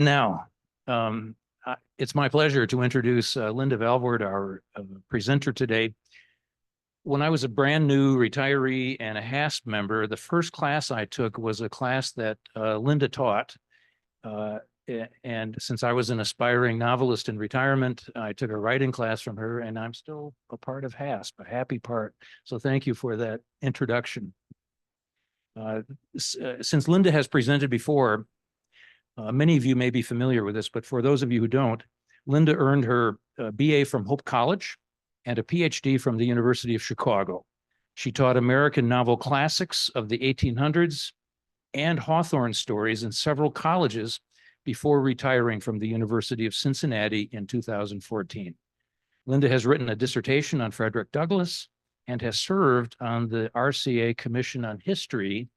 Now, it's my pleasure to introduce Linda Velvoord, our presenter today. When I was a brand new retiree and a HASP member, the first class I took was a class that Linda taught. And since I was an aspiring novelist in retirement, I took a writing class from her, and I'm still a part of HASP, a happy part. So thank you for that introduction. Since Linda has presented before, many of you may be familiar with this, but for those of you who don't, Linda earned her BA from Hope College and a PhD from the University of Chicago. She taught American novel classics of the 1800s and Hawthorne stories in several colleges before retiring from the University of Cincinnati in 2014. Linda has written a dissertation on Frederick Douglass and has served on the RCA Commission on History,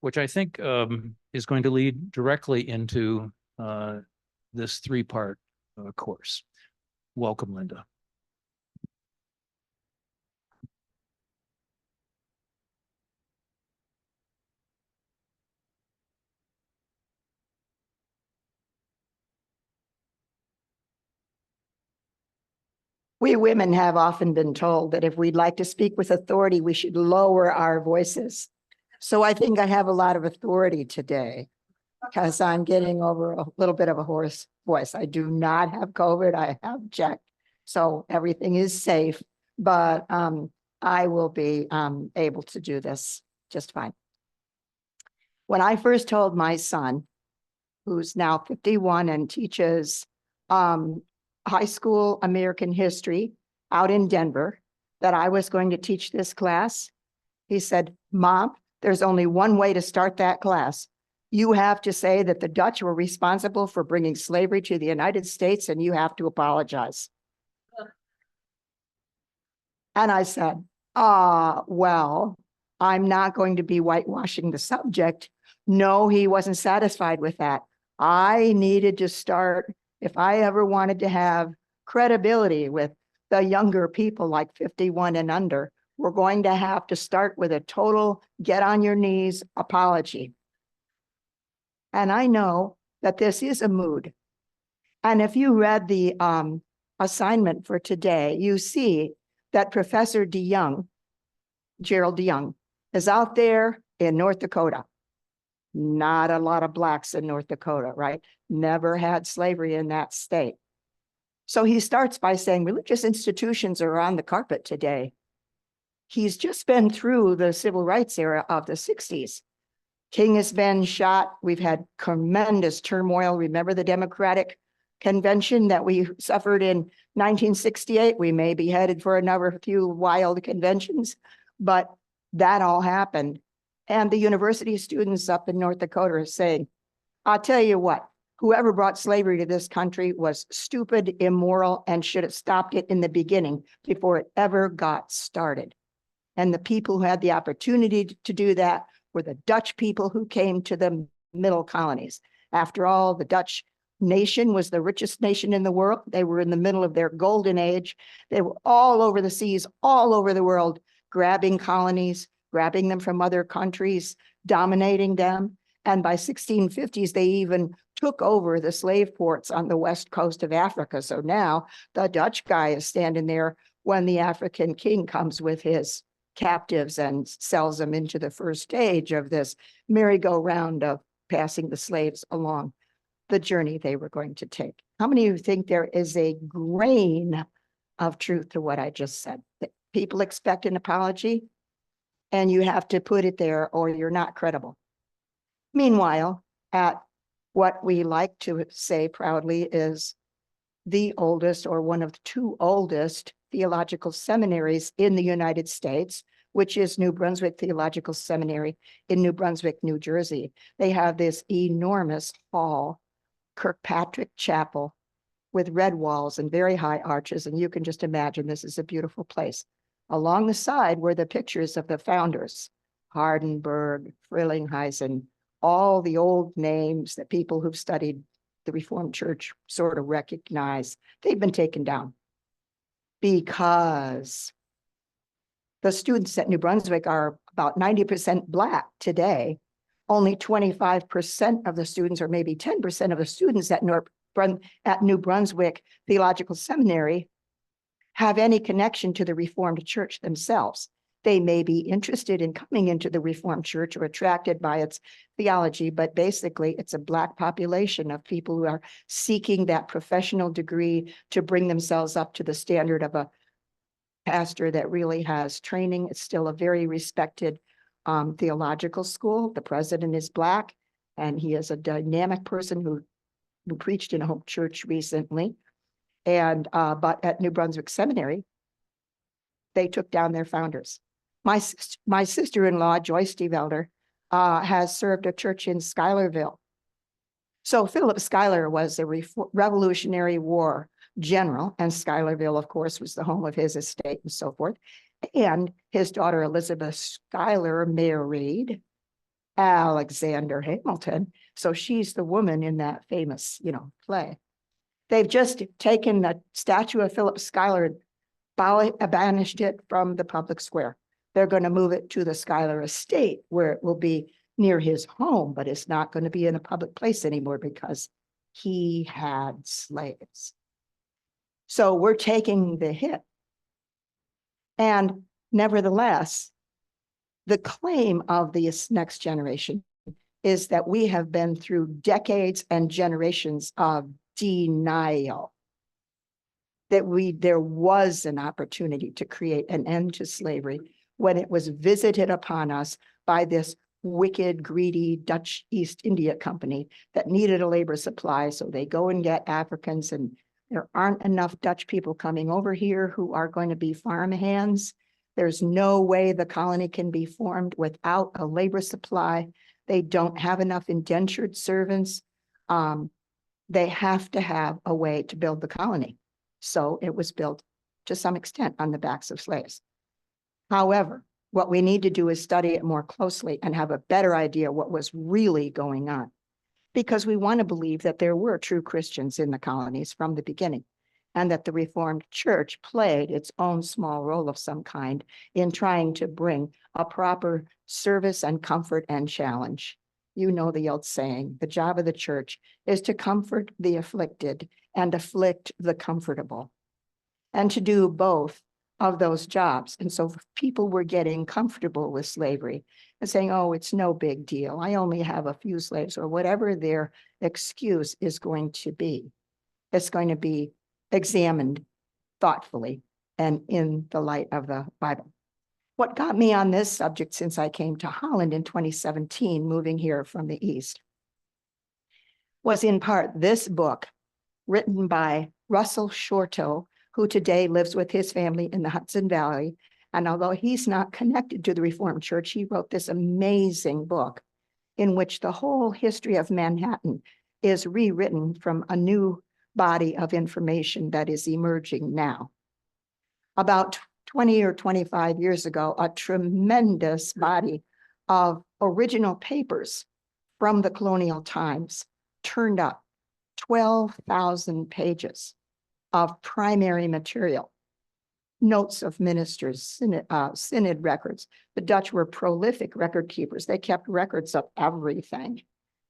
which I think is going to lead directly into this three-part course. Welcome, Linda. We women have often been told that if we'd like to speak with authority, we should lower our voices. So I think I have a lot of authority today because I'm getting over a little bit of a hoarse voice. I do not have COVID. I have checked. So everything is safe, but I will be able to do this just fine. When I first told my son, who's now 51 and teaches high school American history out in Denver, that I was going to teach this class, he said, "Mom, there's only one way to start that class. You have to say that the Dutch were responsible for bringing slavery to the United States, and you have to apologize." And I said, well, I'm not going to be whitewashing the subject. No, he wasn't satisfied with that. I needed to start, if I ever wanted to have credibility with the younger people like 51 and under, we're going to have to start with a total get on your knees apology. And I know that this is a mood. And if you read the assignment for today, you see that Professor DeYoung, Gerald DeYoung, is out there in North Dakota. Not a lot of blacks in North Dakota, right? Never had slavery in that state. So he starts by saying religious institutions are on the carpet today. He's just been through the civil rights era of the 60s. King has been shot. We've had tremendous turmoil. Remember the Democratic Convention that we suffered in 1968? We may be headed for another few wild conventions, but that all happened. And the university students up in North Dakota are saying, I'll tell you what, whoever brought slavery to this country was stupid, immoral, and should have stopped it in the beginning before it ever got started. And the people who had the opportunity to do that were the Dutch people who came to the middle colonies. After all, the Dutch nation was the richest nation in the world. They were in the middle of their golden age. They were all over the seas, all over the world, grabbing colonies, grabbing them from other countries, dominating them. And by 1650s, they even took over the slave ports on the west coast of Africa. So now the Dutch guy is standing there when the African king comes with his captives and sells them into the first stage of this merry-go-round of passing the slaves along the journey they were going to take. How many of you think there is a grain of truth to what I just said? That people expect an apology, and you have to put it there or you're not credible. Meanwhile, at what we like to say proudly is the oldest or one of the two oldest theological seminaries in the United States, which is New Brunswick Theological Seminary in New Brunswick, New Jersey. They have this enormous hall, Kirkpatrick Chapel, with red walls and very high arches. And you can just imagine this is a beautiful place. Along the side were the pictures of the founders, Hardenberg, Frelinghuysen, all the old names that people who've studied the Reformed Church sort of recognize. They've been taken down because the students at New Brunswick are about 90% Black today. only 25% of the students, or maybe 10% of the students at New Brunswick Theological Seminary have any connection to the Reformed Church themselves. They may be interested in coming into the Reformed Church or attracted by its theology, but basically it's a Black population of people who are seeking that professional degree to bring themselves up to the standard of a pastor that really has training. It's still a very respected theological school. The president is Black, and he is a dynamic person who preached in a Hope Church recently. And but at New Brunswick Seminary, they took down their founders. My sister-in-law, Joyce D. Velder, has served a church in Schuylerville. So Philip Schuyler was a Revolutionary War general, and Schuylerville, of course, was the home of his estate and so forth. And his daughter, Elizabeth Schuyler, married Alexander Hamilton. So she's the woman in that famous, play. They've just taken the statue of Philip Schuyler, banished it from the public square. They're going to move it to the Schuyler estate, where it will be near his home, but it's not going to be in a public place anymore because he had slaves. So we're taking the hit. And nevertheless, the claim of this next generation is that we have been through decades and generations of denial, that there was an opportunity to create an end to slavery when it was visited upon us by this wicked, greedy Dutch East India Company that needed a labor supply. So they go and get Africans, and there aren't enough Dutch people coming over here who are going to be farm hands. There's no way the colony can be formed without a labor supply. They don't have enough indentured servants. They have to have a way to build the colony. So it was built to some extent on the backs of slaves. However, what we need to do is study it more closely and have a better idea what was really going on, because we want to believe that there were true Christians in the colonies from the beginning, and that the Reformed Church played its own small role of some kind in trying to bring a proper service and comfort and challenge. You know the old saying, the job of the church is to comfort the afflicted and afflict the comfortable, and to do both of those jobs. And so people were getting comfortable with slavery and saying, oh, it's no big deal. I only have a few slaves, or whatever their excuse is going to be. It's going to be examined thoughtfully and in the light of the Bible. What got me on this subject since I came to Holland in 2017, moving here from the East, was in part this book written by Russell Shorto, who today lives with his family in the Hudson Valley. And although he's not connected to the Reformed Church, he wrote this amazing book in which the whole history of Manhattan is rewritten from a new body of information that is emerging now. About 20 or 25 years ago, a tremendous body of original papers from the colonial times turned up, 12,000 pages of primary material, notes of ministers, synod records. The Dutch were prolific record keepers. They kept records of everything.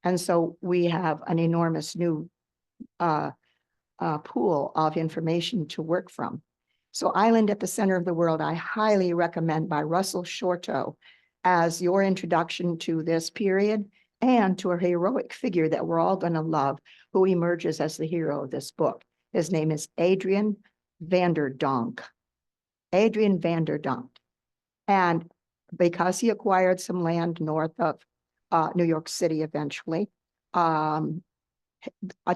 And so we have an enormous new pool of information to work from. So Island at the Center of the World, I highly recommend, by Russell Shorto, as your introduction to this period and to a heroic figure that we're all going to love, who emerges as the hero of this book. His name is Adrian van der Donk. Adrian van der Donk. And because he acquired some land north of New York City eventually, a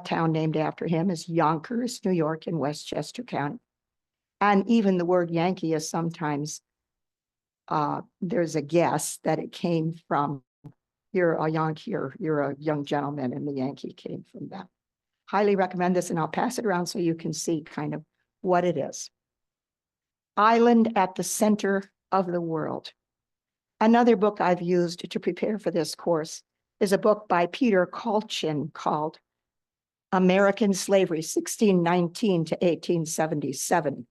town named after him is Yonkers, New York, in Westchester County. And even the word Yankee is sometimes, there's a guess that it came from, you're a Yankee, or you're a young gentleman, and the Yankee came from that. Highly recommend this, and I'll pass it around so you can see kind of what it is. Island at the Center of the World. Another book I've used to prepare for this course is a book by Peter Kolchin called American Slavery, 1619 to 1877.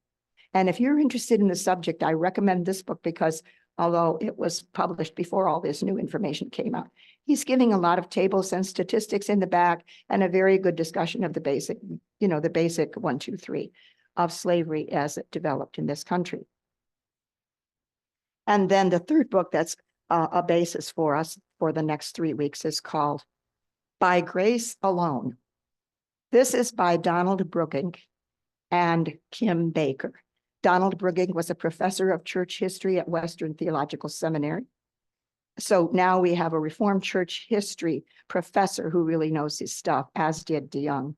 And if you're interested in the subject, I recommend this book because although it was published before all this new information came out. He's giving a lot of tables and statistics in the back and a very good discussion of the basic, the basic 1, 2, 3 of slavery as it developed in this country. And then the third book that's a basis for us for the next 3 weeks is called By Grace Alone. This is by Donald Brugging and Kim Baker. Donald Brugging was a professor of church history at Western Theological Seminary. So now we have a Reformed church history professor who really knows his stuff, as did DeYoung.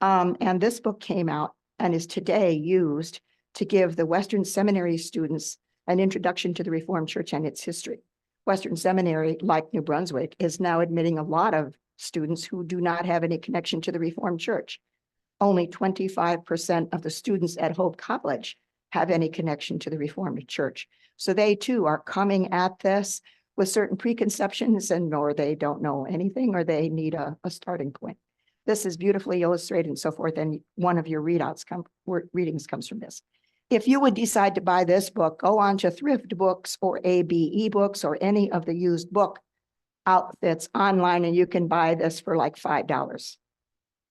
And this book came out and is today used to give the Western Seminary students an introduction to the Reformed Church and its history. Western Seminary, like New Brunswick, is now admitting a lot of students who do not have any connection to the Reformed Church. Only 25% of the students at Hope College have any connection to the Reformed Church. So they too are coming at this with certain preconceptions, and or they don't know anything, or they need a starting point. This is beautifully illustrated and so forth, and one of your readings comes from this. If you would decide to buy this book, go on to Thrift Books or ABE Books or any of the used book outfits online, and you can buy this for like $5.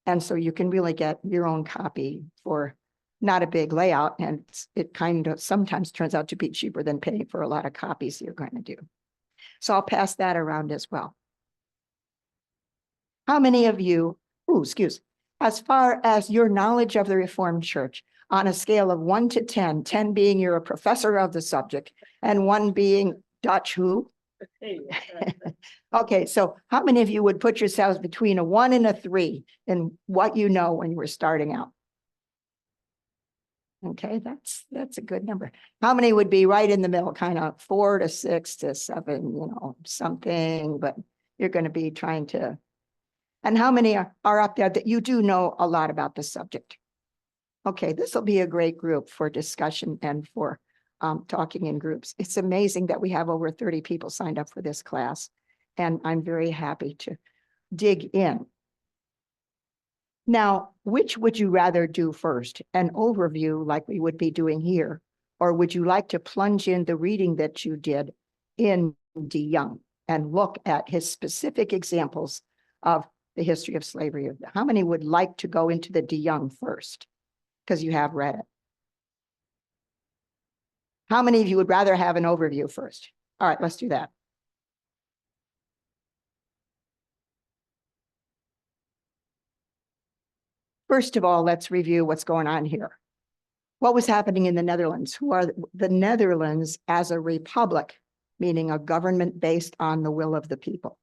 And so you can really get your own copy for not a big layout, and it kind of sometimes turns out to be cheaper than paying for a lot of copies you're going to do. So I'll pass that around as well. How many of you, as far as your knowledge of the Reformed Church, on a scale of 1 to 10, 10 being you're a professor of the subject, and 1 being Dutch who? Okay, so how many of you would put yourselves between a 1 and a 3 in what you know when you were starting out? Okay, that's a good number. How many would be right in the middle, kind of 4 to 6 to 7, something, but you're going to be trying to. And how many are up there that you do know a lot about the subject? Okay, this will be a great group for discussion and for talking in groups. It's amazing that we have over 30 people signed up for this class, and I'm very happy to dig in. Now, which would you rather do first? An overview like we would be doing here, or would you like to plunge in the reading that you did in DeYoung and look at his specific examples of the history of slavery? How many would like to go into the DeYoung first? Because you have read it. How many of you would rather have an overview first? All right, let's do that. First of all, let's review what's going on here. What was happening in the Netherlands? Who are the Netherlands as a republic, meaning a government based on the will of the people,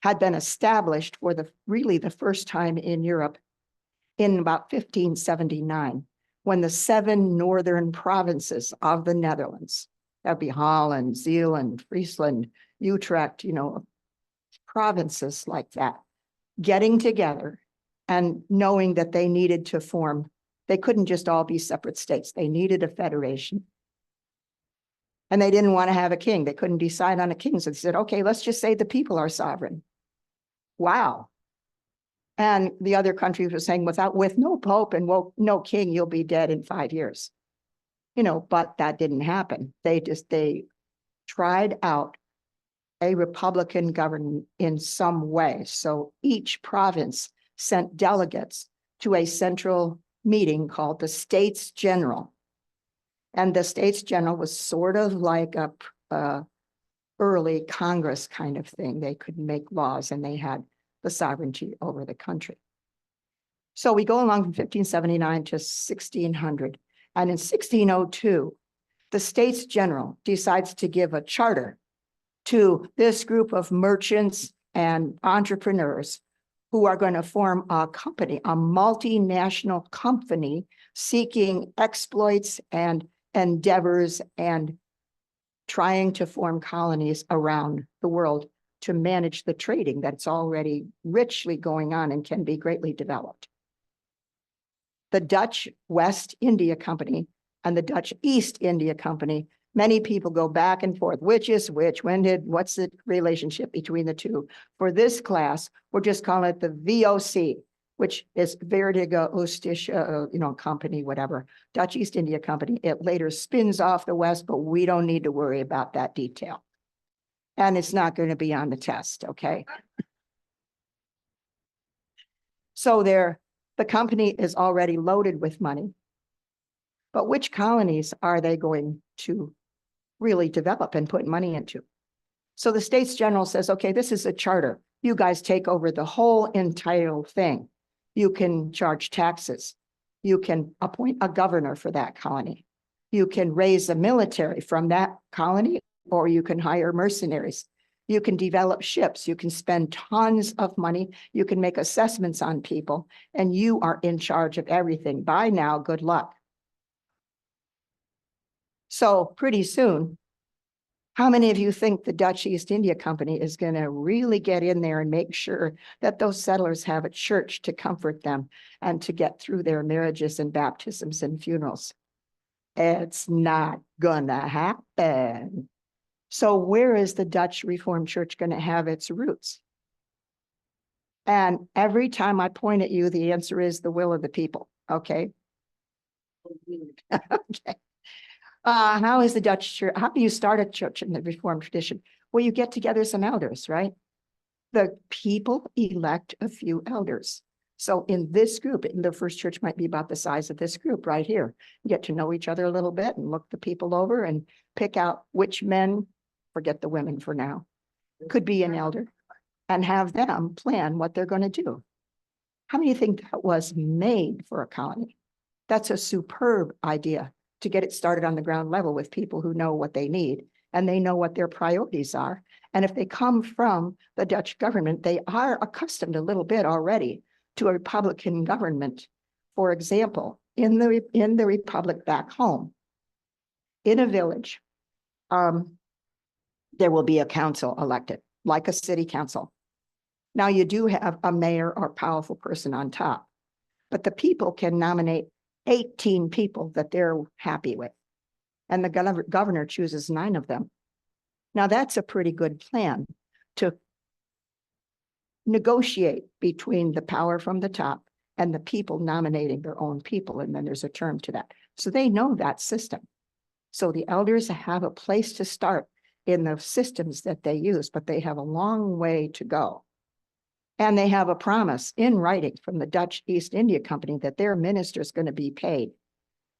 had been established for really the first time in Europe in about 1579, when the 7 northern provinces of the Netherlands, that'd be Holland, Zeeland, Friesland, Utrecht, provinces like that, getting together and knowing that they needed to form, they couldn't just all be separate states. They needed a federation. And they didn't want to have a king. They couldn't decide on a king. So they said, okay, let's just say the people are sovereign. Wow. And the other countries were saying, with no pope and no king, you'll be dead in 5 years. But that didn't happen. They tried out a republican government in some way. So each province sent delegates to a central meeting called the States General. And the States General was sort of like a early Congress kind of thing. They could make laws and they had the sovereignty over the country. So we go along from 1579 to 1600. And in 1602, the States General decides to give a charter to this group of merchants and entrepreneurs who are going to form a company, a multinational company seeking exploits and endeavors and trying to form colonies around the world to manage the trading that's already richly going on and can be greatly developed. The Dutch West India Company and the Dutch East India Company, many people go back and forth. Which is which? What's the relationship between the two? For this class, we're just calling it the VOC, which is Verdige Oostische, company, whatever, Dutch East India Company. It later spins off the West, but we don't need to worry about that detail. And it's not going to be on the test, okay? So the company is already loaded with money. But which colonies are they going to really develop and put money into? So the States General says, okay, this is a charter. You guys take over the whole entire thing. You can charge taxes. You can appoint a governor for that colony. You can raise a military from that colony, or you can hire mercenaries. You can develop ships. You can spend tons of money. You can make assessments on people, and you are in charge of everything. Bye now, good luck. So pretty soon, how many of you think the Dutch East India Company is going to really get in there and make sure that those settlers have a church to comfort them and to get through their marriages and baptisms and funerals? It's not gonna happen. So where is the Dutch Reformed Church going to have its roots? And every time I point at you, the answer is the will of the people. Okay. Okay. How is the Dutch church? How do you start a church in the Reformed tradition? Well, you get together some elders, right? The people elect a few elders. So in this group, the first church might be about the size of this group right here. You get to know each other a little bit and look the people over and pick out which men, forget the women for now, could be an elder, and have them plan what they're going to do. How many think that was made for a colony? That's a superb idea to get it started on the ground level with people who know what they need and they know what their priorities are. And if they come from the Dutch government, they are accustomed a little bit already to a Republican government. For example, in the Republic back home, in a village, there will be a council elected, like a city council. Now you do have a mayor or powerful person on top, but the people can nominate 18 people that they're happy with. And the governor chooses 9 of them. Now that's a pretty good plan to negotiate between the power from the top and the people nominating their own people. And then there's a term to that. So they know that system. So the elders have a place to start in the systems that they use, but they have a long way to go. And they have a promise in writing from the Dutch East India Company that their minister is going to be paid,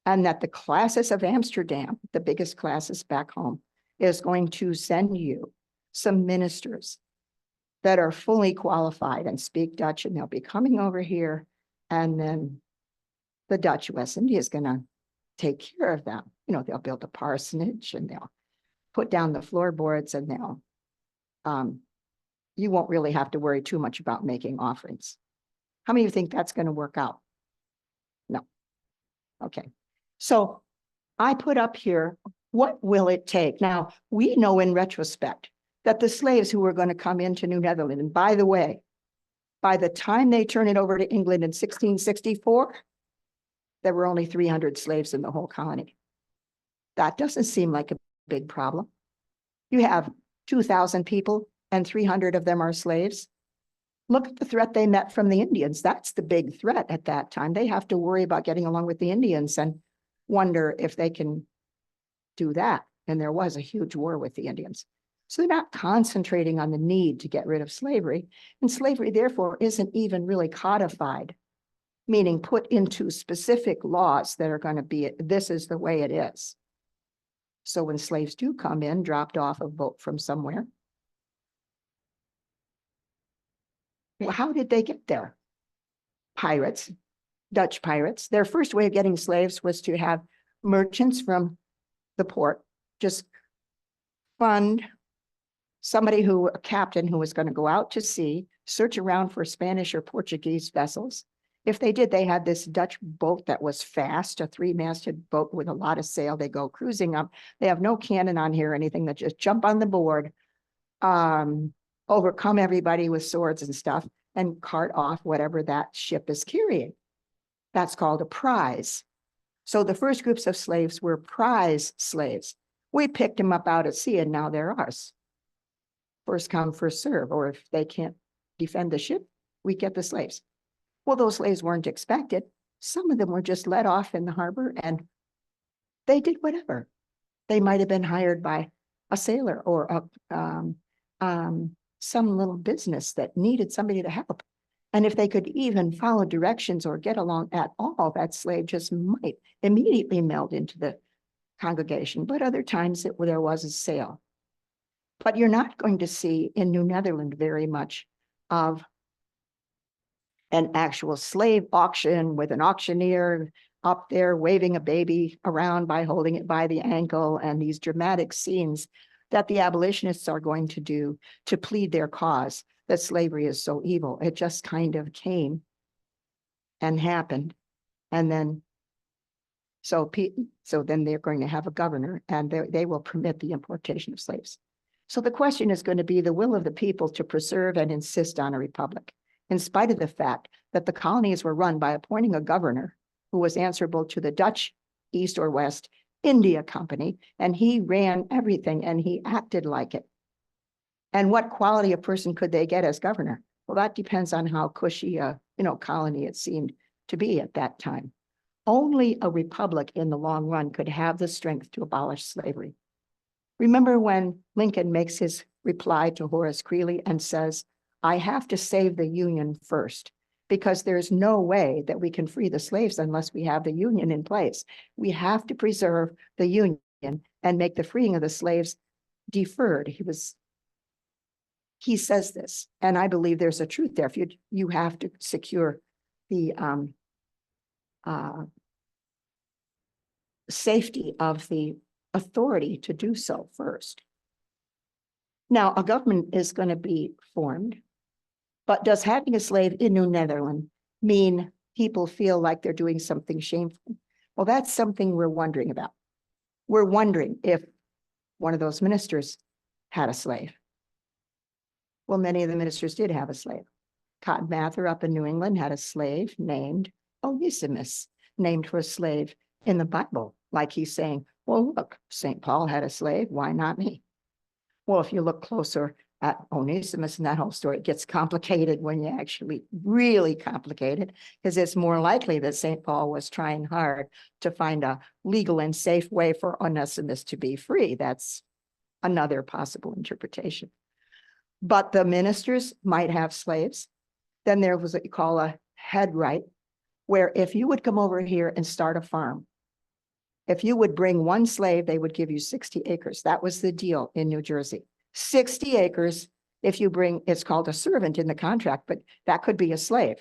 and that the classis of Amsterdam, the biggest classis back home, is going to send you some ministers that are fully qualified and speak Dutch, and they'll be coming over here, and then the Dutch West India is going to take care of them. They'll build a parsonage and they'll put down the floorboards, and they'll you won't really have to worry too much about making offerings. How many of you think that's going to work out? No. Okay. So I put up here, what will it take? Now, we know in retrospect that the slaves who were going to come into New Netherland, and by the way, by the time they turn it over to England in 1664, there were only 300 slaves in the whole colony. That doesn't seem like a big problem. You have 2,000 people and 300 of them are slaves. Look at the threat they met from the Indians. That's the big threat at that time. They have to worry about getting along with the Indians and wonder if they can do that. And there was a huge war with the Indians. So they're not concentrating on the need to get rid of slavery. And slavery, therefore, isn't even really codified, meaning put into specific laws that are going to be, this is the way it is. So when slaves do come in, dropped off a boat from somewhere, well, how did they get there? Pirates, Dutch pirates. Their first way of getting slaves was to have merchants from the port just fund somebody a captain who was going to go out to sea, search around for Spanish or Portuguese vessels. If they did, they had this Dutch boat that was fast, a 3-masted boat with a lot of sail. They go cruising up. They have no cannon on here or anything. They just jump on the board, overcome everybody with swords and stuff, and cart off whatever that ship is carrying. That's called a prize. So the first groups of slaves were prize slaves. We picked them up out at sea, and now they're ours. First come, first serve, or if they can't defend the ship, we get the slaves. Well, those slaves weren't expected. Some of them were just let off in the harbor and they did whatever. They might have been hired by a sailor or some little business that needed somebody to help. And if they could even follow directions or get along at all, that slave just might immediately meld into the congregation. But other times there was a sale. But you're not going to see in New Netherland very much of an actual slave auction with an auctioneer up there waving a baby around by holding it by the ankle, and these dramatic scenes that the abolitionists are going to do to plead their cause that slavery is so evil. It just kind of came and happened. And then, so then they're going to have a governor and they will permit the importation of slaves. So the question is going to be the will of the people to preserve and insist on a republic, in spite of the fact that the colonies were run by appointing a governor who was answerable to the Dutch East or West India Company, and he ran everything and he acted like it. And what quality of person could they get as governor? Well, that depends on how cushy a colony it seemed to be at that time. Only a republic in the long run could have the strength to abolish slavery. Remember when Lincoln makes his reply to Horace Greeley and says, I have to save the Union first, because there's no way that we can free the slaves unless we have the Union in place. We have to preserve the Union and make the freeing of the slaves deferred. He says this, and I believe there's a truth there. If you have to secure the safety of the authority to do so first. Now, a government is going to be formed, but does having a slave in New Netherland mean people feel like they're doing something shameful? Well, that's something we're wondering about. We're wondering if one of those ministers had a slave. Well, many of the ministers did have a slave. Cotton Mather up in New England had a slave named Onesimus, named for a slave in the Bible. Like he's saying, well, look, St. Paul had a slave, why not me? Well, if you look closer at Onesimus and that whole story, it gets complicated when you actually really complicated, because it's more likely that St. Paul was trying hard to find a legal and safe way for Onesimus to be free. That's another possible interpretation. But the ministers might have slaves. Then there was what you call a head right, where if you would come over here and start a farm, if you would bring one slave, they would give you 60 acres. That was the deal in New Jersey. 60 acres if you bring, it's called a servant in the contract, but that could be a slave.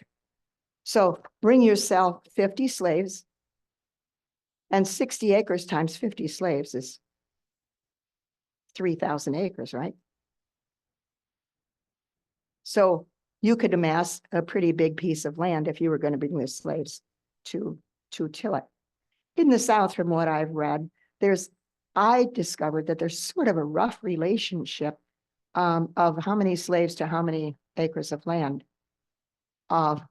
So bring yourself 50 slaves, and 60 acres times 50 slaves is 3,000 acres, right? So you could amass a pretty big piece of land if you were going to bring the slaves to till it. In the South, from what I've read, I discovered that there's sort of a rough relationship of how many slaves to how many acres of land of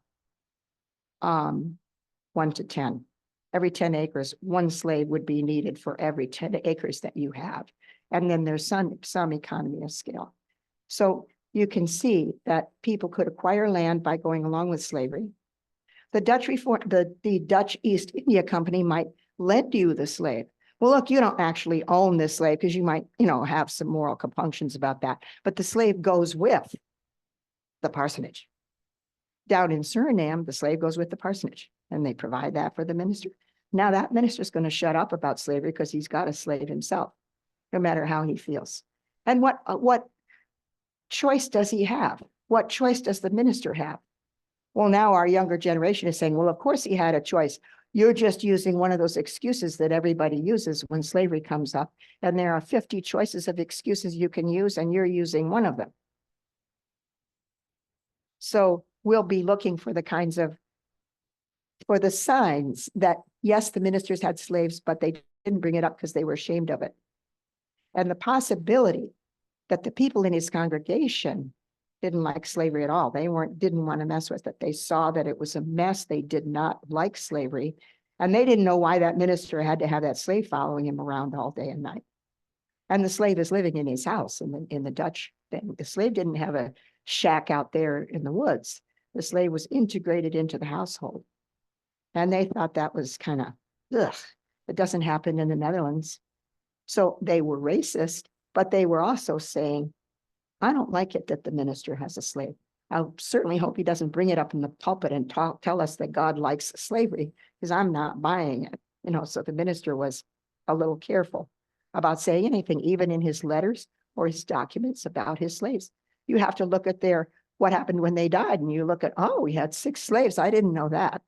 1 to 10. Every 10 acres, one slave would be needed for every 10 acres that you have. And then there's some economy of scale. So you can see that people could acquire land by going along with slavery. The Dutch East India Company might lend you the slave. Well, look, you don't actually own this slave because you might, have some moral compunctions about that. But the slave goes with the parsonage. Down in Suriname, the slave goes with the parsonage, and they provide that for the minister. Now that minister is going to shut up about slavery because he's got a slave himself, no matter how he feels. And what choice does he have? What choice does the minister have? Well, now our younger generation is saying, well, of course he had a choice. You're just using one of those excuses that everybody uses when slavery comes up. And there are 50 choices of excuses you can use, and you're using one of them. So we'll be looking for the signs that, yes, the ministers had slaves, but they didn't bring it up because they were ashamed of it. And the possibility that the people in his congregation didn't like slavery at all. They didn't want to mess with it. They saw that it was a mess. They did not like slavery. And they didn't know why that minister had to have that slave following him around all day and night. And the slave is living in his house in the Dutch thing. The slave didn't have a shack out there in the woods. The slave was integrated into the household. And they thought that was kind of, ugh, it doesn't happen in the Netherlands. So they were racist, but they were also saying, I don't like it that the minister has a slave. I certainly hope he doesn't bring it up in the pulpit and tell us that God likes slavery, because I'm not buying it. So the minister was a little careful about saying anything, even in his letters or his documents about his slaves. You have to look at what happened when they died, and you look at, oh, we had 6 slaves. I didn't know that.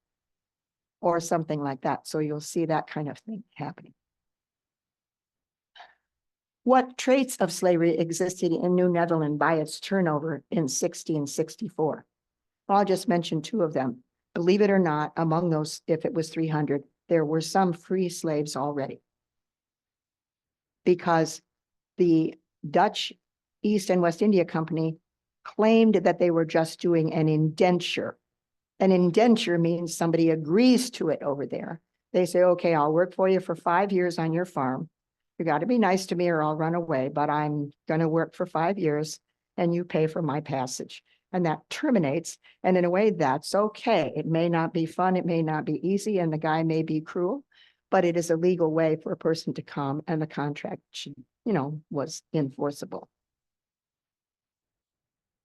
Or something like that. So you'll see that kind of thing happening. What traits of slavery existed in New Netherland by its turnover in 60 and 64? Well, I'll just mention 2 of them. Believe it or not, among those, if it was 300, there were some free slaves already. Because the Dutch East and West India Company claimed that they were just doing an indenture. An indenture means somebody agrees to it over there. They say, okay, I'll work for you for 5 years on your farm. You got to be nice to me or I'll run away, but I'm going to work for 5 years and you pay for my passage. And that terminates. And in a way, that's okay. It may not be fun. It may not be easy. And the guy may be cruel, but it is a legal way for a person to come, and the contract should, was enforceable.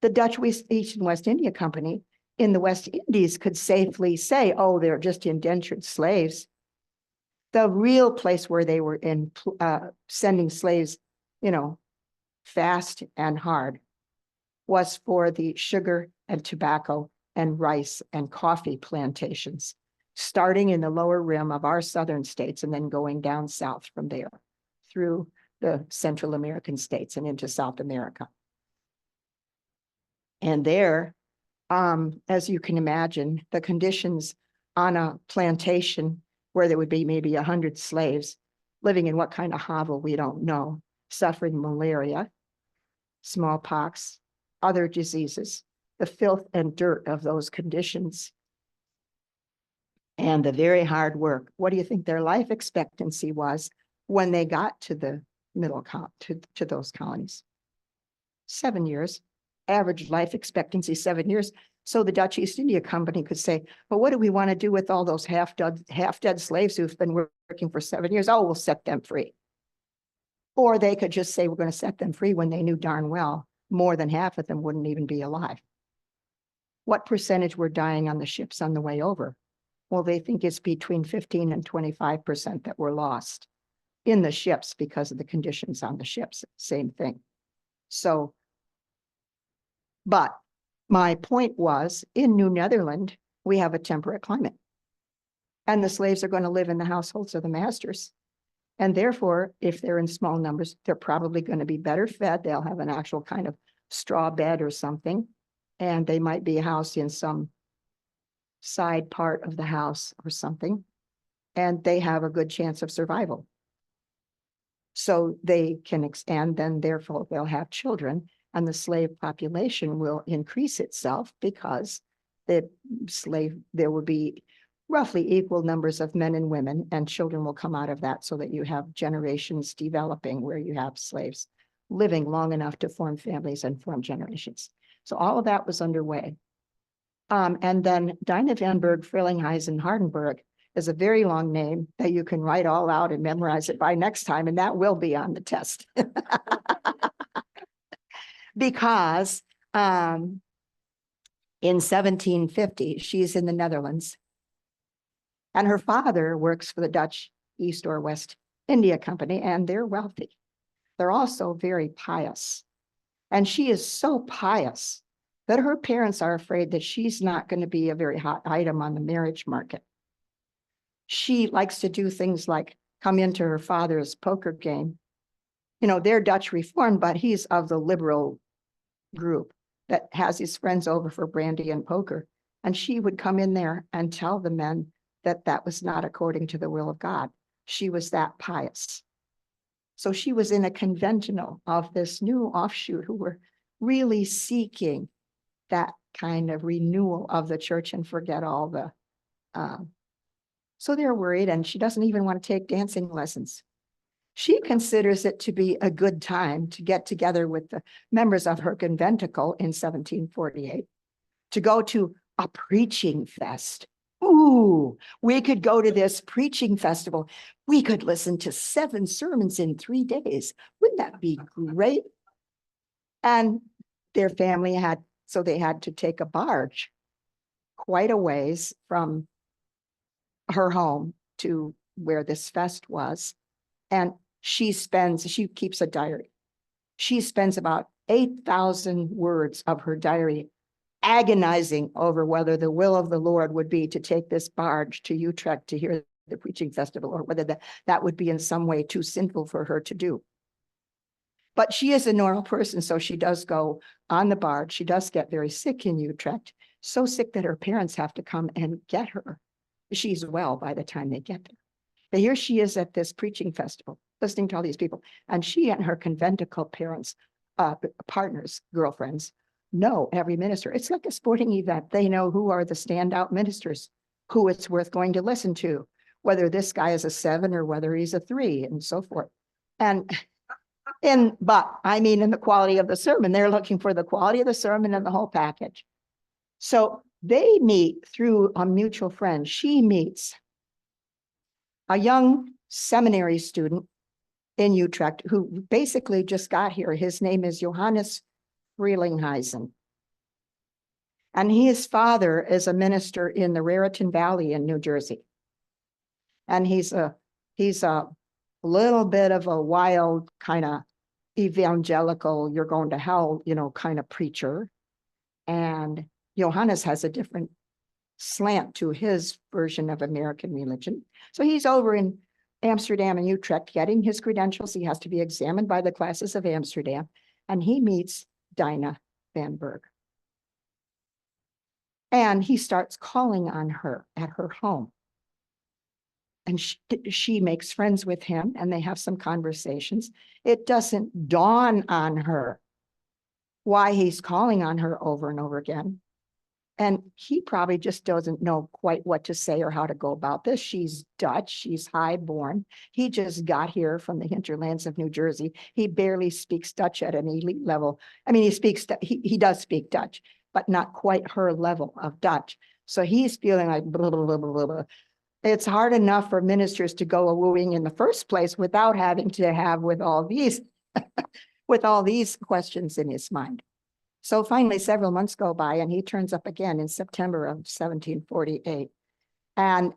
The Dutch East and West India Company in the West Indies could safely say, oh, they're just indentured slaves. The real place where they were sending slaves, fast and hard, was for the sugar and tobacco and rice and coffee plantations, starting in the lower rim of our southern states and then going down south from there through the Central American states and into South America. And there, as you can imagine, the conditions on a plantation where there would be maybe 100 slaves living in what kind of hovel we don't know, suffering malaria, smallpox, other diseases, the filth and dirt of those conditions, and the very hard work. What do you think their life expectancy was when they got to the to those colonies? 7 years. Average life expectancy, 7 years. So the Dutch East India Company could say, well, what do we want to do with all those half-dead slaves who've been working for 7 years? Oh, we'll set them free. Or they could just say, we're going to set them free, when they knew darn well more than half of them wouldn't even be alive. What percentage were dying on the ships on the way over? Well, they think it's between 15 and 25% that were lost in the ships because of the conditions on the ships. Same thing. So, but my point was, in New Netherland, we have a temperate climate. And the slaves are going to live in the households of the masters. And therefore, if they're in small numbers, they're probably going to be better fed. They'll have an actual kind of straw bed or something. And they might be housed in some side part of the house or something. And they have a good chance of survival. So they can expand, then therefore they'll have children. And the slave population will increase itself because there will be roughly equal numbers of men and women, and children will come out of that, so that you have generations developing where you have slaves living long enough to form families and form generations. So all of that was underway. And then Dinah Van Berg, Frelinghuysen, Hardenberg is a very long name that you can write all out and memorize it by next time, and that will be on the test. Because in 1750, she's in the Netherlands, and her father works for the Dutch East or West India Company, and they're wealthy. They're also very pious. And she is so pious that her parents are afraid that she's not going to be a very hot item on the marriage market. She likes to do things like come into her father's poker game. They're Dutch Reformed, but he's of the liberal group that has his friends over for brandy and poker. And she would come in there and tell the men that that was not according to the will of God. She was that pious. So she was in a conventional of this new offshoot who were really seeking that kind of renewal of the church and forget all the, so they're worried, and she doesn't even want to take dancing lessons. She considers it to be a good time to get together with the members of her conventicle in 1748, to go to a preaching fest. Ooh, we could go to this preaching festival. We could listen to 7 sermons in 3 days. Wouldn't that be great? And their family so they had to take a barge quite a ways from her home to where this fest was. And she keeps a diary. She spends about 8,000 words of her diary agonizing over whether the will of the Lord would be to take this barge to Utrecht to hear the preaching festival, or whether that would be in some way too sinful for her to do. But she is a normal person, so she does go on the barge. She does get very sick in Utrecht, so sick that her parents have to come and get her. She's well by the time they get there. But here she is at this preaching festival, listening to all these people, and she and her conventicle parents, partners, girlfriends, know every minister. It's like a sporting event. They know who are the standout ministers, who it's worth going to listen to, whether this guy is a 7 or whether he's a 3, and so forth. But I mean, in the quality of the sermon, they're looking for the quality of the sermon and the whole package. So they meet through a mutual friend. She meets a young seminary student in Utrecht who basically just got here. His name is Johannes Frelinghuysen. And his father is a minister in the Raritan Valley in New Jersey. And he's a little bit of a wild kind of evangelical, you're going to hell, kind of preacher. And Johannes has a different slant to his version of American religion. So he's over in Amsterdam and Utrecht getting his credentials. He has to be examined by the classes of Amsterdam. And he meets Dinah Van Berg. And he starts calling on her at her home. And she makes friends with him, and they have some conversations. It doesn't dawn on her why he's calling on her over and over again. And he probably just doesn't know quite what to say or how to go about this. She's Dutch. She's high-born. He just got here from the hinterlands of New Jersey. He barely speaks Dutch at an elite level. I mean, he does speak Dutch, but not quite her level of Dutch. So he's feeling like blah, blah, blah, blah, blah. It's hard enough for ministers to go a wooing in the first place without having to have with all these questions in his mind. So finally, several months go by, and he turns up again in September of 1748. And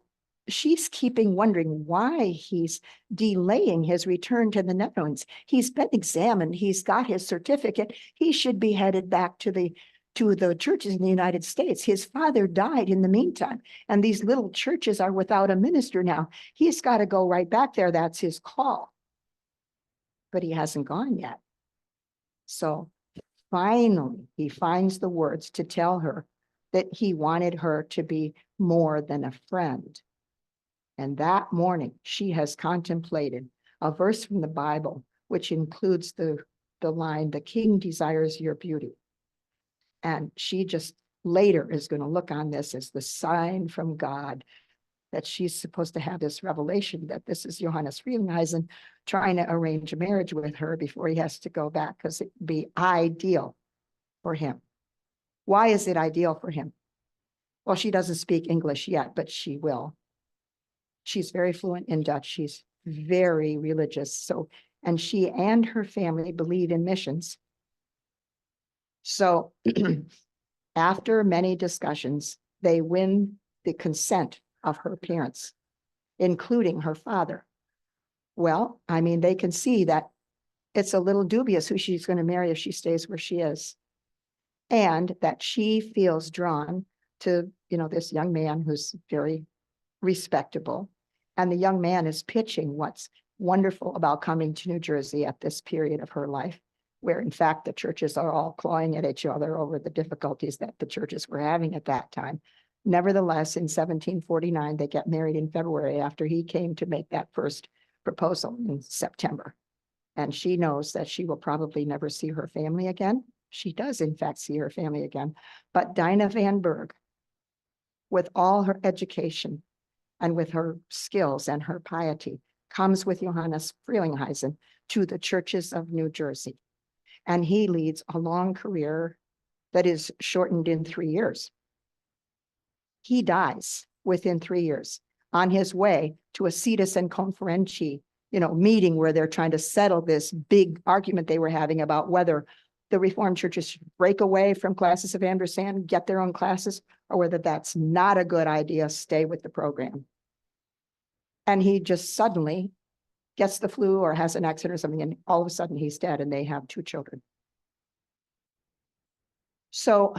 she's wondering why he's delaying his return to the Netherlands. He's been examined. He's got his certificate. He should be headed back to the churches in the United States. His father died in the meantime, and these little churches are without a minister now. He's got to go right back there. That's his call. But he hasn't gone yet. So finally, he finds the words to tell her that he wanted her to be more than a friend. And that morning, she has contemplated a verse from the Bible, which includes the line, "The king desires your beauty." And she just later is going to look on this as the sign from God that she's supposed to have this revelation that this is Johannes Frelinghuysen trying to arrange a marriage with her before he has to go back, because it'd be ideal for him. Why is it ideal for him? Well, she doesn't speak English yet, but she will. She's very fluent in Dutch. She's very religious. And she and her family believe in missions. So after many discussions, they win the consent of her parents, including her father. Well, I mean, they can see that it's a little dubious who she's going to marry if she stays where she is. And that she feels drawn to, this young man who's very respectable. And the young man is pitching what's wonderful about coming to New Jersey at this period of her life, where in fact the churches are all clawing at each other over the difficulties that the churches were having at that time. Nevertheless, in 1749, they get married in February after he came to make that first proposal in September. And she knows that she will probably never see her family again. She does, in fact, see her family again. But Dinah Van Berg, with all her education and with her skills and her piety, comes with Johannes Frelinghuysen to the churches of New Jersey. And he leads a long career that is shortened in 3 years. He dies within 3 years on his way to a Cetus and Conferenci, meeting where they're trying to settle this big argument they were having about whether the Reformed churches should break away from classes of Anderson, get their own classes, or whether that's not a good idea, stay with the program. And he just suddenly gets the flu or has an accident or something, and all of a sudden he's dead, and they have 2 children. So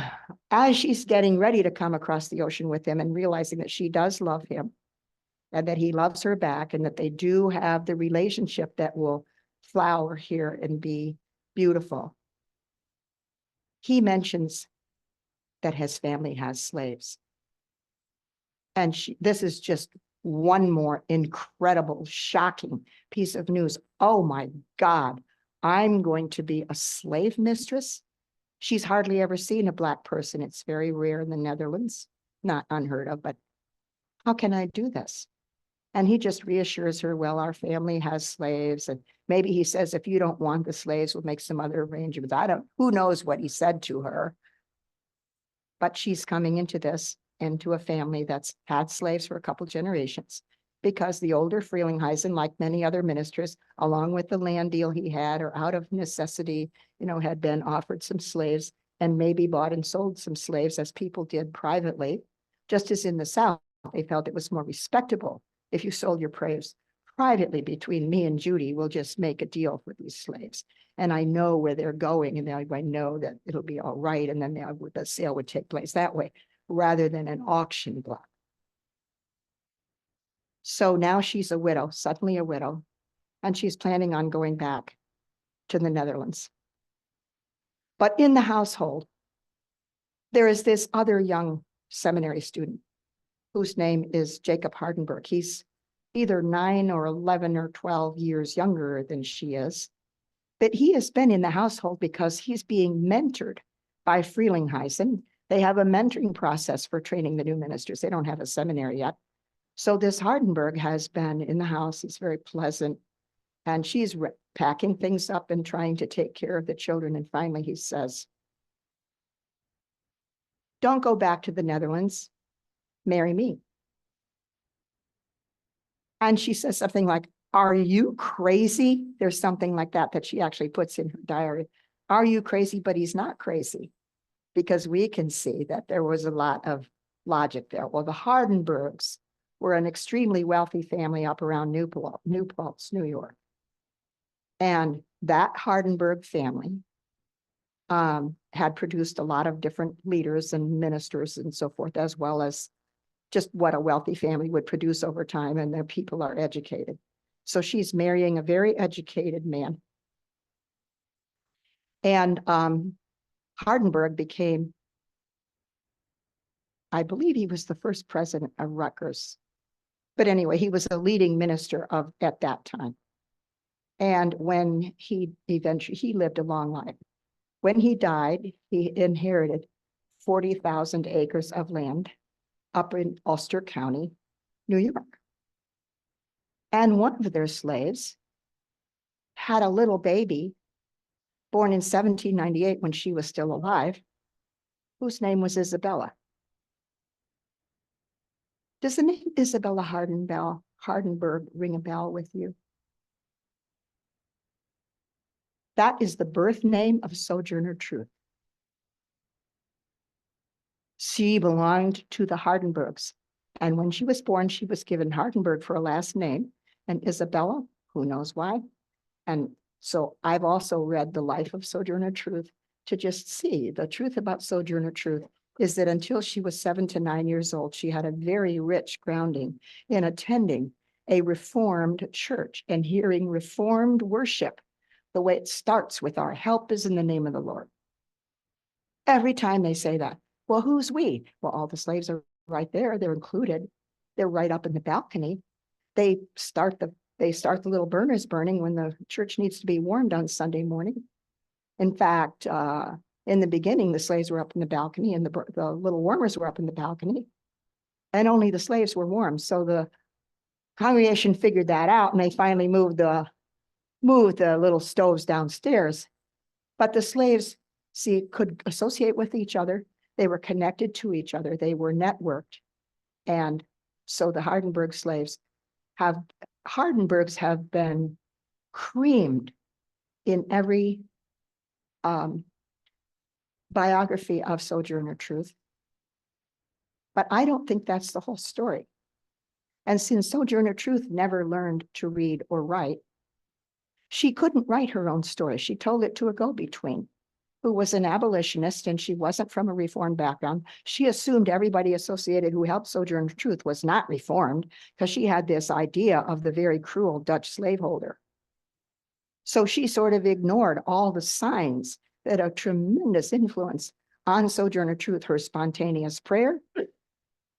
as she's getting ready to come across the ocean with him and realizing that she does love him and that he loves her back and that they do have the relationship that will flower here and be beautiful, he mentions that his family has slaves. And this is just one more incredible, shocking piece of news. Oh my God, I'm going to be a slave mistress? She's hardly ever seen a Black person. It's very rare in the Netherlands, not unheard of, but how can I do this? And he just reassures her, well, our family has slaves. And maybe he says, if you don't want the slaves, we'll make some other arrangements. Who knows what he said to her. But she's coming into a family that's had slaves for a couple generations, because the older Frelinghuysen, like many other ministers, along with the land deal he had, or out of necessity, had been offered some slaves and maybe bought and sold some slaves, as people did privately. Just as in the South, they felt it was more respectable if you sold your slaves privately between me and Judy. We'll just make a deal for these slaves. And I know where they're going, and I know that it'll be all right. And then the sale would take place that way, rather than an auction block. So now she's a widow, suddenly a widow, and she's planning on going back to the Netherlands. But in the household, there is this other young seminary student whose name is Jacob Hardenberg. He's either 9 or 11 or 12 years younger than she is. But he has been in the household because he's being mentored by Frelinghuysen. They have a mentoring process for training the new ministers. They don't have a seminary yet. So this Hardenberg has been in the house. He's very pleasant. And she's packing things up and trying to take care of the children. And finally he says, don't go back to the Netherlands. Marry me. And she says something like, are you crazy? There's something like that she actually puts in her diary. Are you crazy? But he's not crazy, because we can see that there was a lot of logic there. Well, the Hardenbergs were an extremely wealthy family up around New Paltz, New York. And that Hardenberg family had produced a lot of different leaders and ministers and so forth, as well as just what a wealthy family would produce over time, and their people are educated. So she's marrying a very educated man. And Hardenberg became, I believe he was the first president of Rutgers. But anyway, he was a leading minister at that time. And when he lived a long life. When he died, he inherited 40,000 acres of land up in Ulster County, New York. And one of their slaves had a little baby born in 1798 when she was still alive, whose name was Isabella. Does the name Isabella Hardenberg ring a bell with you? That is the birth name of Sojourner Truth. She belonged to the Hardenbergs. And when she was born, she was given Hardenberg for a last name, and Isabella, who knows why. And so I've also read the life of Sojourner Truth to just see the truth about Sojourner Truth is that until she was 7 to 9 years old, she had a very rich grounding in attending a Reformed church and hearing Reformed worship the way it starts with "Our help is in the name of the Lord." Every time they say that. Well, who's we? Well, all the slaves are right there. They're included. They're right up in the balcony. They start the little burners burning when the church needs to be warmed on Sunday morning. In fact, in the beginning, the slaves were up in the balcony and the little warmers were up in the balcony, and only the slaves were warm. So the congregation figured that out, and they finally moved the little stoves downstairs. But the slaves, could associate with each other. They were connected to each other. They were networked. And so the Hardenberg slaves Hardenbergs have been creamed in every biography of Sojourner Truth. But I don't think that's the whole story. And since Sojourner Truth never learned to read or write, she couldn't write her own story. She told it to a go-between who was an abolitionist, and she wasn't from a Reformed background. She assumed everybody associated who helped Sojourner Truth was not Reformed because she had this idea of the very cruel Dutch slaveholder. So she sort of ignored all the signs that a tremendous influence on Sojourner Truth, her spontaneous prayer.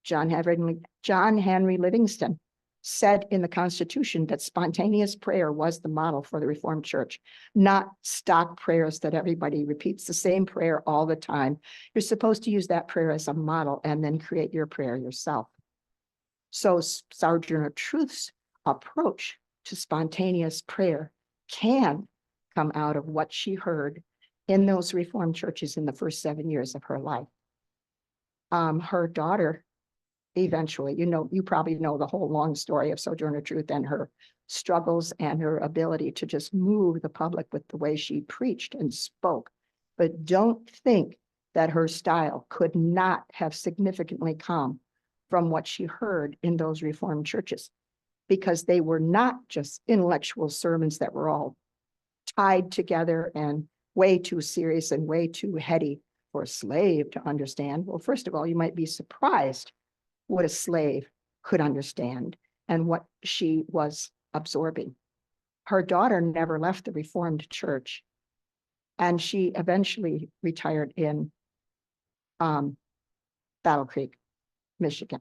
John Henry Livingston said in the Constitution that spontaneous prayer was the model for the Reformed Church, not stock prayers that everybody repeats the same prayer all the time. You're supposed to use that prayer as a model and then create your prayer yourself. So Sojourner Truth's approach to spontaneous prayer can come out of what she heard in those Reformed churches in the first 7 years of her life. Her daughter, eventually, you probably know the whole long story of Sojourner Truth and her struggles and her ability to just move the public with the way she preached and spoke. But don't think that her style could not have significantly come from what she heard in those Reformed churches, because they were not just intellectual sermons that were all tied together and way too serious and way too heady for a slave to understand. Well, first of all, you might be surprised what a slave could understand and what she was absorbing. Her daughter never left the Reformed Church, and she eventually retired in Battle Creek, Michigan.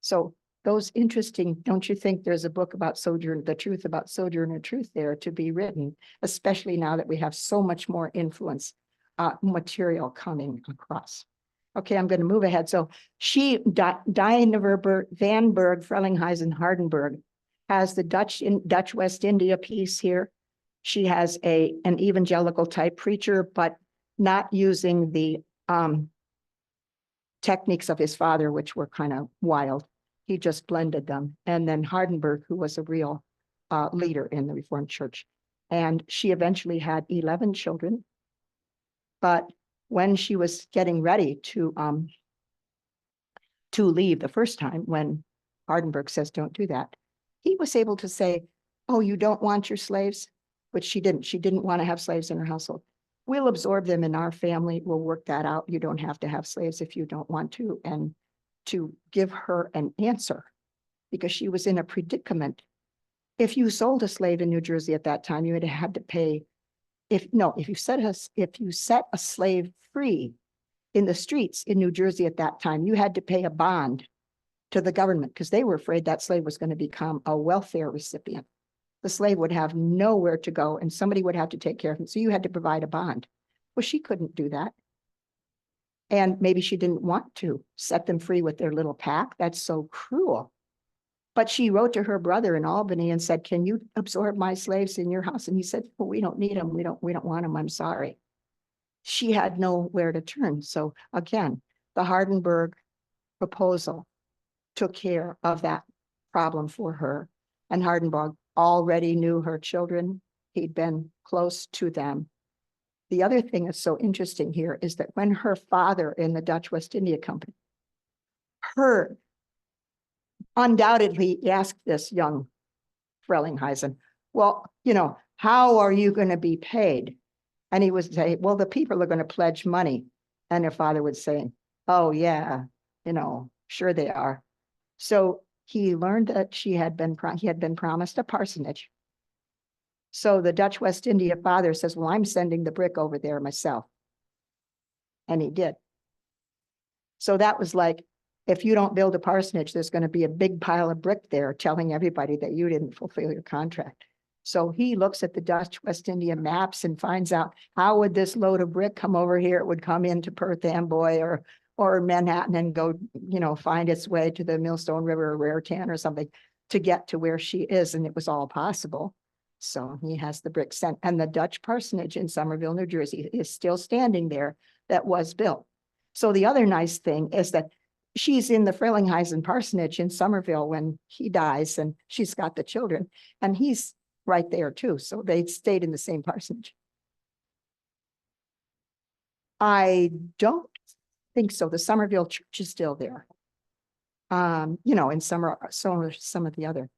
So those interesting, don't you think there's a book about the truth about Sojourner Truth there to be written, especially now that we have so much more influence material coming across. Okay, I'm going to move ahead. So she, Diana van Berg, Frelinghuysen, Hardenberg, has the Dutch West India piece here. She has an evangelical type preacher, but not using the techniques of his father, which were kind of wild. He just blended them. And then Hardenberg, who was a real leader in the Reformed Church. And she eventually had 11 children. But when she was getting ready to leave the first time, when Hardenberg says, don't do that, he was able to say, oh, you don't want your slaves? Which she didn't. She didn't want to have slaves in her household. We'll absorb them in our family. We'll work that out. You don't have to have slaves if you don't want to. And to give her an answer, because she was in a predicament. If you sold a slave in New Jersey at that time, you would have had to pay. If you set a slave free in the streets in New Jersey at that time, you had to pay a bond to the government because they were afraid that slave was going to become a welfare recipient. The slave would have nowhere to go and somebody would have to take care of him. So you had to provide a bond. Well, she couldn't do that. And maybe she didn't want to set them free with their little pack. That's so cruel. But she wrote to her brother in Albany and said, can you absorb my slaves in your house? And he said, well, we don't need them. We don't want them. I'm sorry. She had nowhere to turn. So again, the Hardenberg proposal took care of that problem for her. And Hardenberg already knew her children. He'd been close to them. The other thing that's so interesting here is that when her father in the Dutch West India Company heard, undoubtedly asked this young Frelinghuysen, well, how are you going to be paid? And he would say, well, the people are going to pledge money. And her father would say, oh, yeah, sure they are. So he learned that he had been promised a parsonage. So the Dutch West India father says, well, I'm sending the brick over there myself. And he did. So that was like, if you don't build a parsonage, there's going to be a big pile of brick there telling everybody that you didn't fulfill your contract. So he looks at the Dutch West India maps and finds out, how would this load of brick come over here? It would come into Perth Amboy or Manhattan and go, find its way to the Millstone River or Raritan or something to get to where she is. And it was all possible. So he has the brick sent. And the Dutch parsonage in Somerville, New Jersey is still standing there that was built. So the other nice thing is that she's in the Frelinghuysen parsonage in Somerville when he dies, and she's got the children, and he's right there too. So they stayed in the same parsonage. I don't think so. The Somerville church is still there. You know, in some of the other.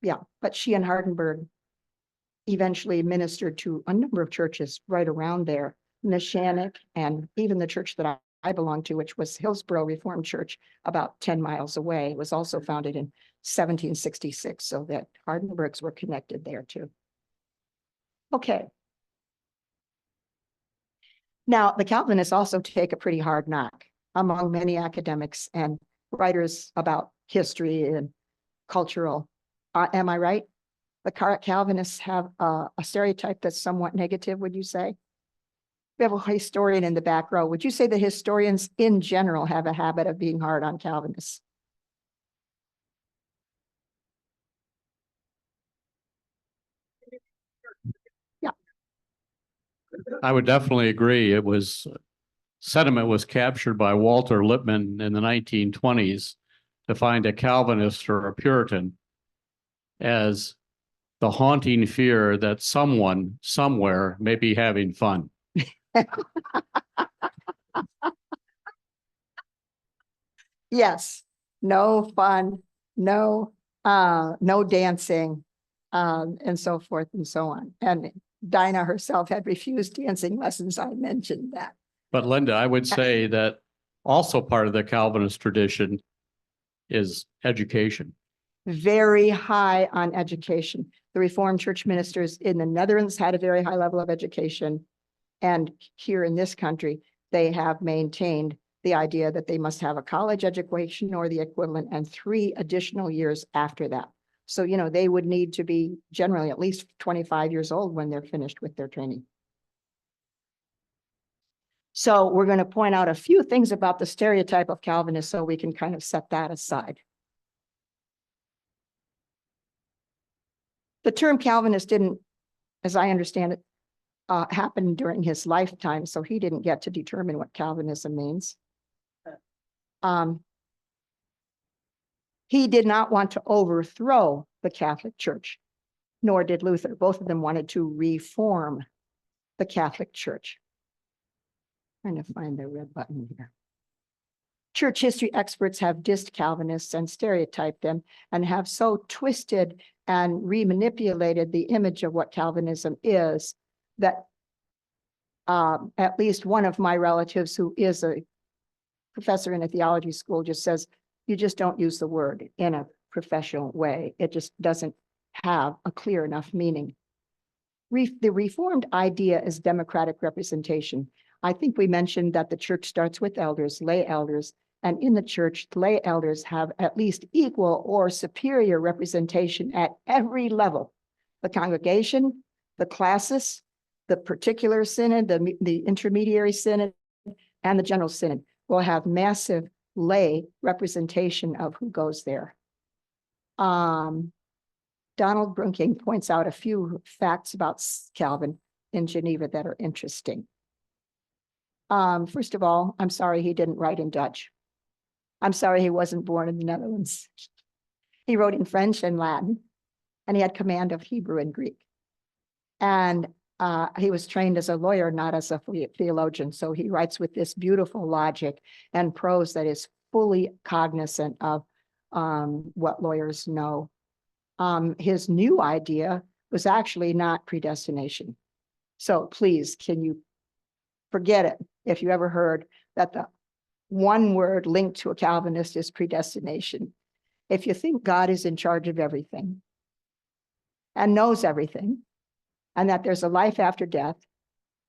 Yeah, but she and Hardenberg eventually ministered to a number of churches right around there. Neshannock, and even the church that I belong to, which was Hillsborough Reformed Church, about 10 miles away, was also founded in 1766, so that Hardenbergs were connected there too. Okay. Now, the Calvinists also take a pretty hard knock among many academics and writers about history and cultural. Am I right? The Calvinists have a stereotype that's somewhat negative, would you say? We have a historian in the back row. Would you say the historians in general have a habit of being hard on Calvinists? Yeah. I would definitely agree. Sentiment was captured by Walter Lippmann in the 1920s to find a Calvinist or a Puritan as the haunting fear that someone somewhere may be having fun. Yes, no fun, no dancing, and so forth and so on. And Dinah herself had refused dancing lessons. I mentioned that. But Linda, I would say that also part of the Calvinist tradition is education. Very high on education. The Reformed church ministers in the Netherlands had a very high level of education. And here in this country, they have maintained the idea that they must have a college education or the equivalent and 3 additional years after that. So, you know, they would need to be generally at least 25 years old when they're finished with their training. So we're going to point out a few things about the stereotype of Calvinists so we can kind of set that aside. The term Calvinist didn't, as I understand it, happen during his lifetime, so he didn't get to determine what Calvinism means. He did not want to overthrow the Catholic Church, nor did Luther. Both of them wanted to reform the Catholic Church. Trying to find the red button here. Church history experts have dissed Calvinists and stereotyped them and have so twisted and remanipulated the image of what Calvinism is that at least one of my relatives who is a professor in a theology school just says, you just don't use the word in a professional way. It just doesn't have a clear enough meaning. The Reformed idea is democratic representation. I think we mentioned that the church starts with elders, lay elders, and in the church, lay elders have at least equal or superior representation at every level. The congregation, the classis, the particular synod, the intermediary synod, and the general synod will have massive lay representation of who goes there. Donald Brunking points out a few facts about Calvin in Geneva that are interesting. First of all, I'm sorry he didn't write in Dutch. I'm sorry he wasn't born in the Netherlands. He wrote in French and Latin, and he had command of Hebrew and Greek. And he was trained as a lawyer, not as a theologian. So he writes with this beautiful logic and prose that is fully cognizant of what lawyers know. His new idea was actually not predestination. So please, can you forget it if you ever heard that the one word linked to a Calvinist is predestination. If you think God is in charge of everything and knows everything, and that there's a life after death,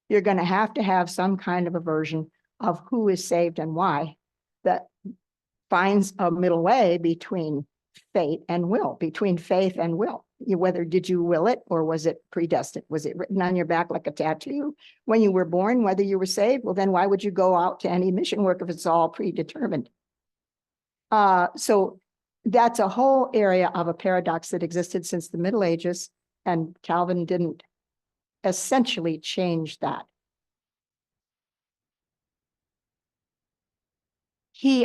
you're going to have some kind of a version of who is saved and why that finds a middle way between fate and will, between faith and will. Whether did you will it or was it predestined? Was it written on your back like a tattoo when you were born, whether you were saved? Well, then why would you go out to any mission work if it's all predetermined? So that's a whole area of a paradox that existed since the Middle Ages, and Calvin didn't essentially change that. He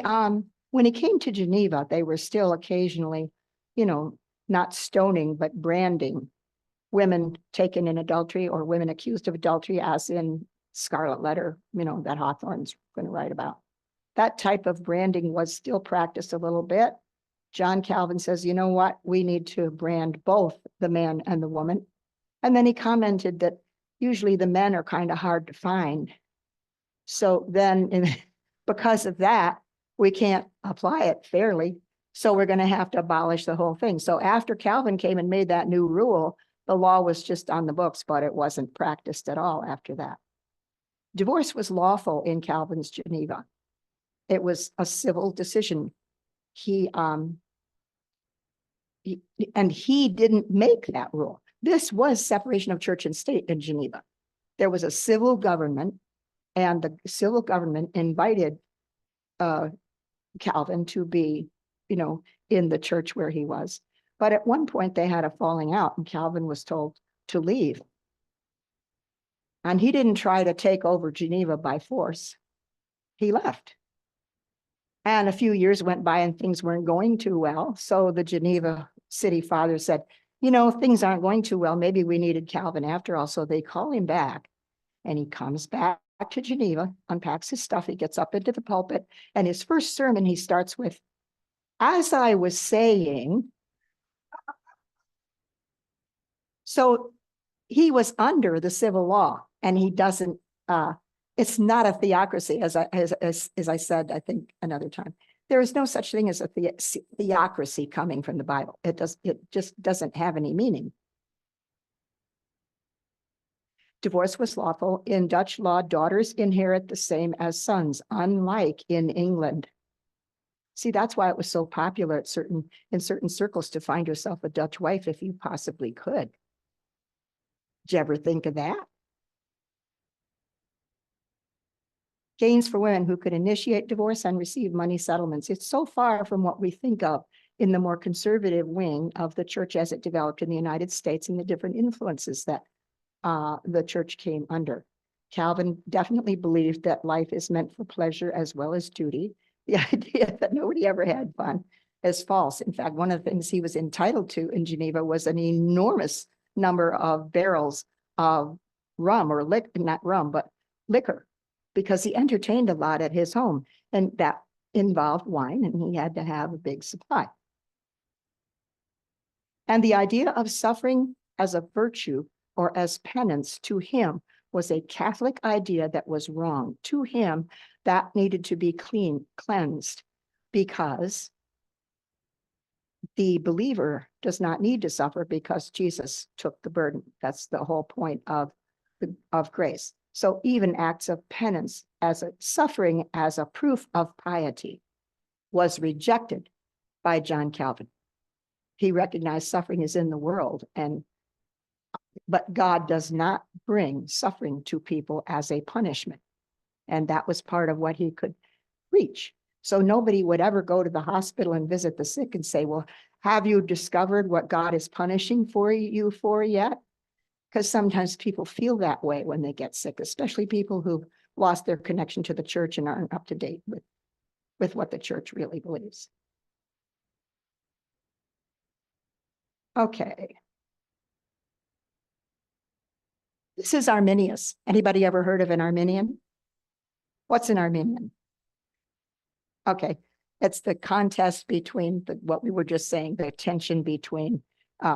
When he came to Geneva, they were still occasionally, not stoning, but branding women taken in adultery or women accused of adultery, as in Scarlet Letter, that Hawthorne's going to write about. That type of branding was still practiced a little bit. John Calvin says, you know what? We need to brand both the man and the woman. And then he commented that usually the men are kind of hard to find. So then because of that, we can't apply it fairly. So we're going to have to abolish the whole thing. So after Calvin came and made that new rule, the law was just on the books, but it wasn't practiced at all after that. Divorce was lawful in Calvin's Geneva. It was a civil decision. He didn't make that rule. This was separation of church and state in Geneva. There was a civil government, and the civil government invited Calvin to be, in the church where he was. But at one point they had a falling out, and Calvin was told to leave. And he didn't try to take over Geneva by force. He left. And a few years went by and things weren't going too well. So the Geneva city father said, things aren't going too well. Maybe we needed Calvin after all. So they call him back, and he comes back to Geneva, unpacks his stuff. He gets up into the pulpit, and his first sermon, he starts with, as I was saying. So he was under the civil law, and he doesn't, it's not a theocracy, as I said, I think another time. There is no such thing as a theocracy coming from the Bible. It just doesn't have any meaning. Divorce was lawful. In Dutch law, daughters inherit the same as sons, unlike in England. See, that's why it was so popular in certain circles to find yourself a Dutch wife if you possibly could. Did you ever think of that? Gains for women who could initiate divorce and receive money settlements. It's so far from what we think of in the more conservative wing of the church as it developed in the United States and the different influences that the church came under. Calvin definitely believed that life is meant for pleasure as well as duty. The idea that nobody ever had fun is false. In fact, one of the things he was entitled to in Geneva was an enormous number of barrels of rum, or not rum, but liquor, because he entertained a lot at his home, and that involved wine, and he had to have a big supply. And the idea of suffering as a virtue or as penance to him was a Catholic idea that was wrong. To him, that needed to be cleansed, because the believer does not need to suffer because Jesus took the burden. That's the whole point of grace. So even acts of penance as a suffering as a proof of piety was rejected by John Calvin. He recognized suffering is in the world, but God does not bring suffering to people as a punishment. And that was part of what he could preach. So nobody would ever go to the hospital and visit the sick and say, well, have you discovered what God is punishing you for yet? Because sometimes people feel that way when they get sick, especially people who've lost their connection to the church and aren't up to date with what the church really believes. Okay. This is Arminius. Anybody ever heard of an Arminian? What's an Arminian? Okay, it's the contest between what we were just saying, the tension between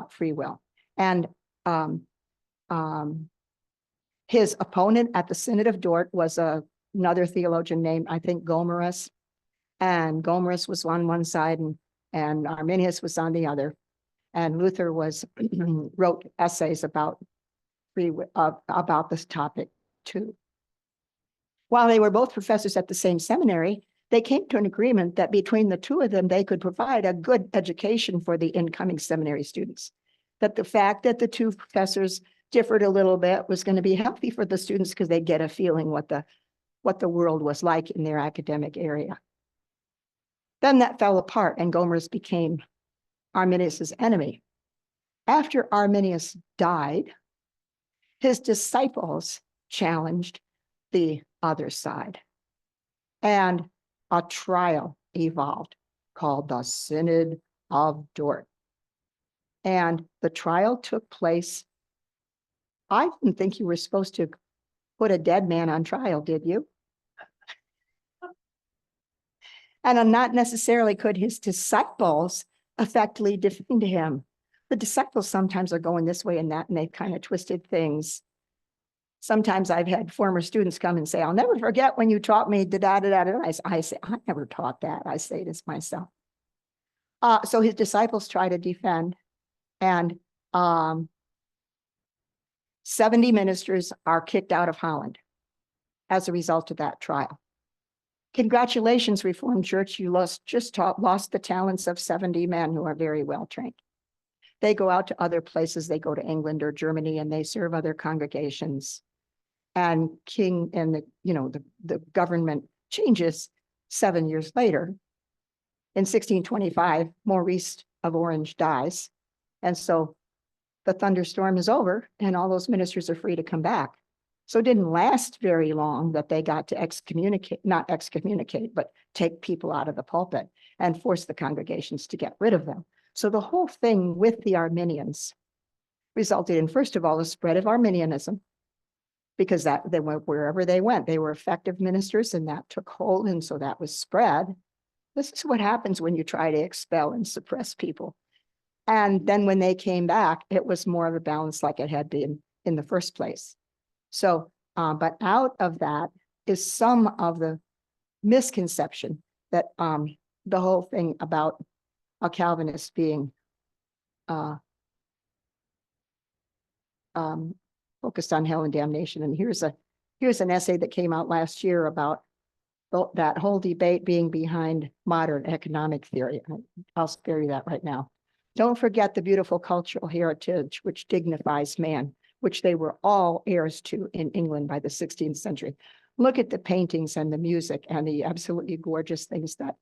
free will. And his opponent at the Synod of Dort was another theologian named, I think, Gomarus. And Gomarus was on one side and Arminius was on the other. And Luther wrote essays about about this topic too. While they were both professors at the same seminary, they came to an agreement that between the two of them, they could provide a good education for the incoming seminary students. That the fact that the two professors differed a little bit was going to be healthy for the students because they'd get a feeling what the world was like in their academic area. Then that fell apart, and Gomarus became Arminius's enemy. After Arminius died, his disciples challenged the other side, and a trial evolved called the Synod of Dort. And the trial took place. I didn't think you were supposed to put a dead man on trial, did you? And not necessarily could his disciples effectively defend him. The disciples sometimes are going this way and that, and they've kind of twisted things. Sometimes I've had former students come and say, I'll never forget when you taught me da-da-da-da. I say, I never taught that. I say this myself. So his disciples try to defend, and 70 ministers are kicked out of Holland as a result of that trial. Congratulations, Reformed Church. You lost the talents of 70 men who are very well trained. They go out to other places. They go to England or Germany, and they serve other congregations. And the government changes 7 years later. In 1625, Maurice of Orange dies. And so the thunderstorm is over, and all those ministers are free to come back. So it didn't last very long that they got to not excommunicate, but take people out of the pulpit and force the congregations to get rid of them. So the whole thing with the Arminians resulted in, first of all, the spread of Arminianism, because they went wherever they went. They were effective ministers, and that took hold, and so that was spread. This is what happens when you try to expel and suppress people. And then when they came back, it was more of a balance like it had been in the first place. So, but out of that is some of the misconception that the whole thing about a Calvinist being focused on hell and damnation. And here's an essay that came out last year about that whole debate being behind modern economic theory. I'll spare you that right now. Don't forget the beautiful cultural heritage which dignifies man, which they were all heirs to in England by the 16th century. Look at the paintings and the music and the absolutely gorgeous things that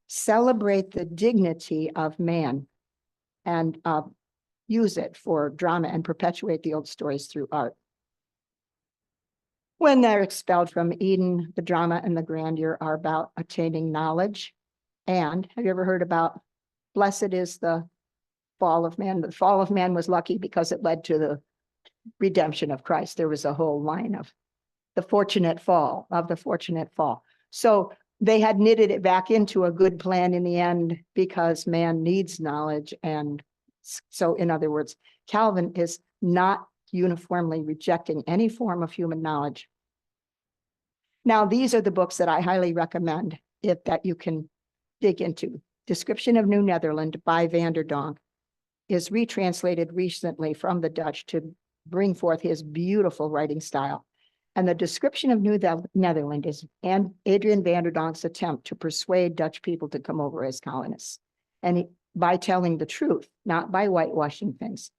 celebrate the dignity of man and use it for drama and perpetuate the old stories through art. When they're expelled from Eden, the drama and the grandeur are about attaining knowledge. And have you ever heard about blessed is the fall of man? The fall of man was lucky because it led to the redemption of Christ. There was a whole line of the fortunate fall, So they had knitted it back into a good plan in the end because man needs knowledge. And so, in other words, Calvin is not uniformly rejecting any form of human knowledge. Now, these are the books that I highly recommend that you can dig into. Description of New Netherland by Vander Donk is retranslated recently from the Dutch to bring forth his beautiful writing style. And the Description of New Netherland is Adrian Vander Donk's attempt to persuade Dutch people to come over as colonists. And by telling the truth, not by whitewashing things.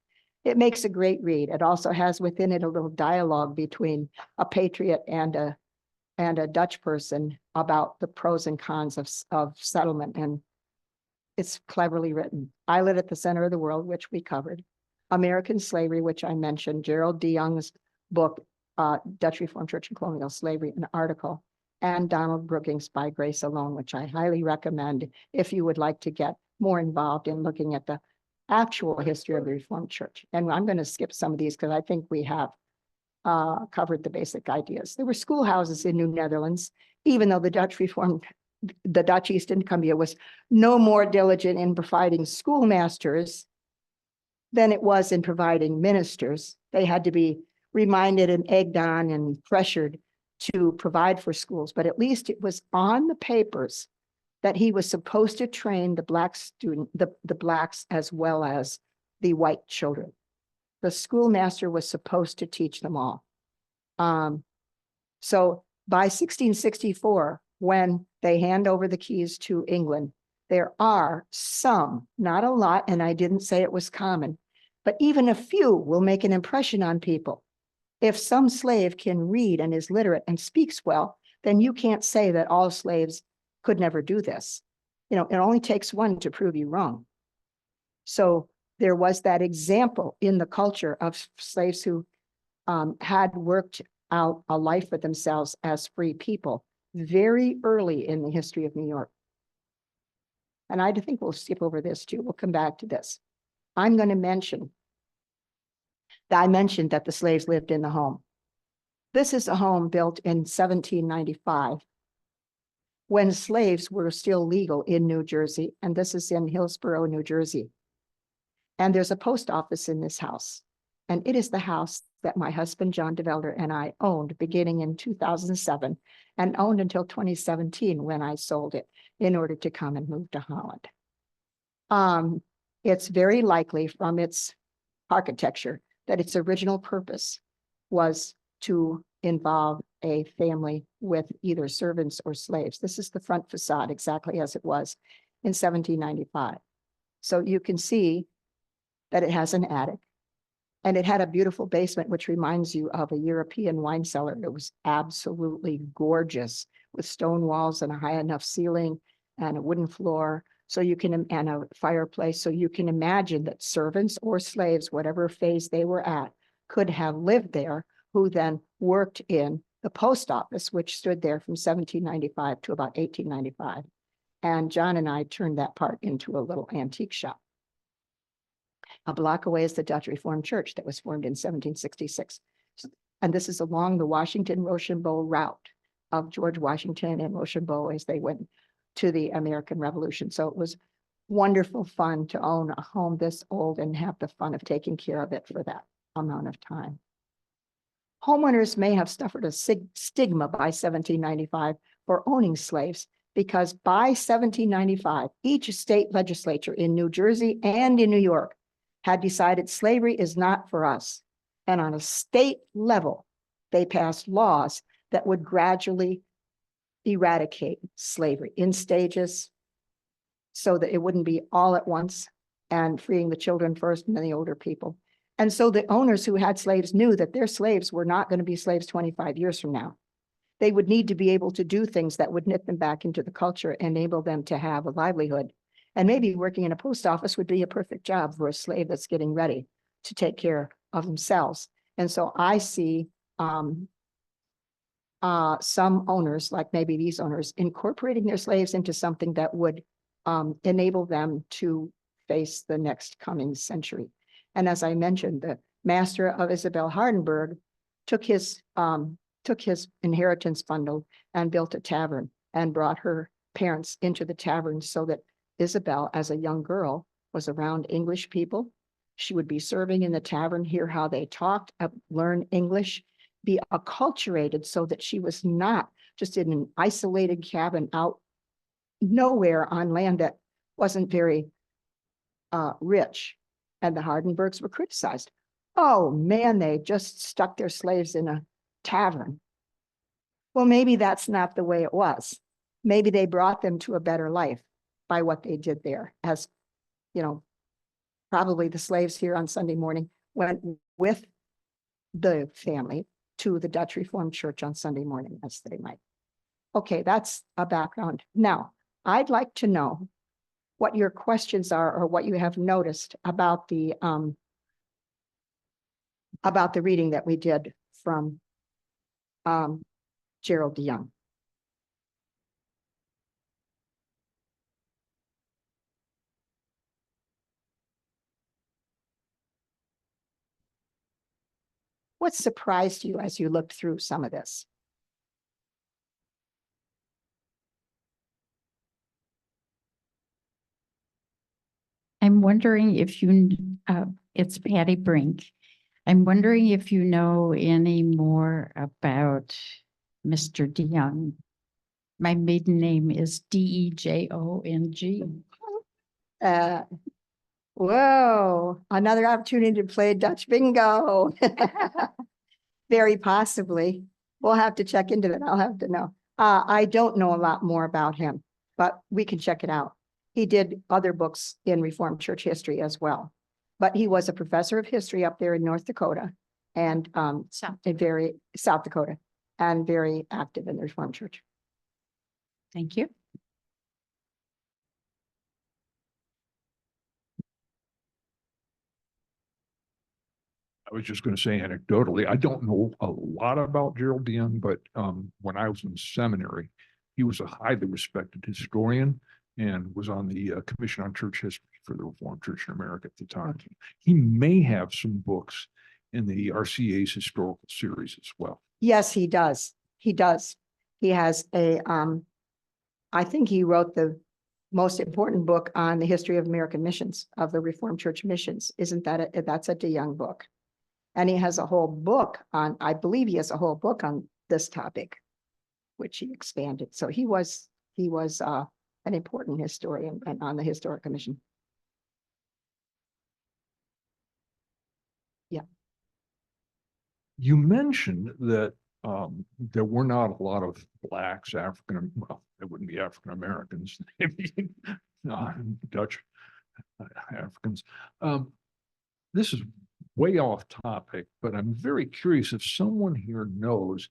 It makes a great read. It also has within it a little dialogue between a patriot and a Dutch person about the pros and cons of settlement. And it's cleverly written. Islet at the Center of the World, which we covered. American Slavery, which I mentioned. Gerald de Young's book, Dutch Reformed Church and Colonial Slavery, an article. And Donald Brookings by Grace Alone, which I highly recommend if you would like to get more involved in looking at the actual history of the Reformed Church. And I'm going to skip some of these because I think we have covered the basic ideas. There were schoolhouses in New Netherlands, even though the Dutch East India was no more diligent in providing schoolmasters than it was in providing ministers. They had to be reminded and egged on and pressured to provide for schools, but at least it was on the papers that he was supposed to train the black the blacks as well as the white children. The schoolmaster was supposed to teach them all. So by 1664, when they hand over the keys to England, there are some, not a lot, and I didn't say it was common, but even a few will make an impression on people. If some slave can read and is literate and speaks well, then you can't say that all slaves could never do this. You know, it only takes one to prove you wrong. So there was that example in the culture of slaves who had worked out a life for themselves as free people very early in the history of New York. and I think we'll skip over this too. We'll come back to this. I'm going to mention that I mentioned that the slaves lived in the home. This is a home built in 1795 when slaves were still legal in New Jersey, and this is in Hillsborough, New Jersey. And there's a post office in this house, and it is the house that my husband, John de Velder, and I owned beginning in 2007 and owned until 2017 when I sold it in order to come and move to Holland. It's very likely from its architecture that its original purpose was to involve a family with either servants or slaves. This is the front facade exactly as it was in 1795. So you can see that it has an attic, and it had a beautiful basement, which reminds you of a European wine cellar. It was absolutely gorgeous with stone walls and a high enough ceiling and a wooden floor. So you can, and a fireplace. So you can imagine that servants or slaves, whatever phase they were at, could have lived there, who then worked in the post office, which stood there from 1795 to about 1895. And John and I turned that part into a little antique shop. A block away is the Dutch Reformed Church that was formed in 1766. And this is along the Washington-Rochambeau route of George Washington and Rochambeau as they went to the American Revolution. So it was wonderful fun to own a home this old and have the fun of taking care of it for that amount of time. Homeowners may have suffered a stigma by 1795 for owning slaves, because by 1795, each state legislature in New Jersey and in New York had decided slavery is not for us. And on a state level, they passed laws that would gradually eradicate slavery in stages so that it wouldn't be all at once, and freeing the children first and then the older people. And so the owners who had slaves knew that their slaves were not going to be slaves 25 years from now. They would need to be able to do things that would knit them back into the culture, enable them to have a livelihood. And maybe working in a post office would be a perfect job for a slave that's getting ready to take care of themselves. And so I see some owners, like maybe these owners, incorporating their slaves into something that would enable them to face the next coming century. And as I mentioned, the master of Isabel Hardenberg took his inheritance bundle and built a tavern and brought her parents into the tavern so that Isabel, as a young girl, was around English people. She would be serving in the tavern, hear how they talked, learn English, be acculturated so that she was not just in an isolated cabin out nowhere on land that wasn't very rich. And the Hardenbergs were criticized. Oh man, they just stuck their slaves in a tavern. Well, maybe that's not the way it was. Maybe they brought them to a better life by what they did there. As you know, probably the slaves here on Sunday morning went with the family to the Dutch Reformed Church on Sunday morning, as they might. Okay, that's a background. Now, I'd like to know what your questions are or what you have noticed about the reading that we did from Gerald DeYoung. What surprised you as you looked through some of this? I'm wondering if you, it's Patty Brink. I'm wondering if you know any more about Mr. DeYoung. My maiden name is Dejong. Whoa, another opportunity to play Dutch bingo. Very possibly. We'll have to check into that. I'll have to know. I don't know a lot more about him, but we can check it out. He did other books in Reformed Church history as well, but he was a professor of history up there in North Dakota and South Dakota, and very active in the Reformed Church. Thank you. I was just going to say anecdotally, I don't know a lot about Gerald DeYoung, but when I was in seminary, he was a highly respected historian and was on the Commission on Church History for the Reformed Church in America at the time. He may have some books in the RCA's historical series as well. Yes, he does. He does. He has I think he wrote the most important book on the history of American missions, of the Reformed Church missions. Isn't that that's a DeYoung book? And he has a whole book on, I believe he has a whole book on this topic, which he expanded. So he was an important historian and on the Historic Commission. Yeah. You mentioned that there were not a lot of blacks, well, it wouldn't be African Americans, Dutch Africans. This is way off topic, but I'm very curious if someone here knows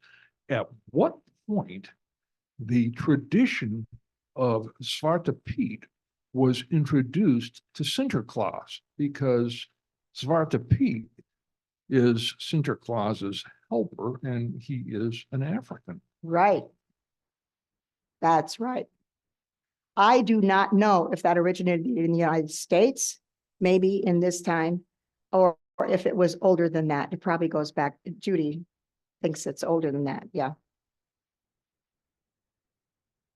at what point the tradition of Zwarte Piet was introduced to Sinterklaas, because Zwarte Piet is Sinterklaas's helper and he is an African. Right. That's right. I do not know if that originated in the United States, maybe in this time, or if it was older than that. It probably goes back, Judy thinks it's older than that. Yeah.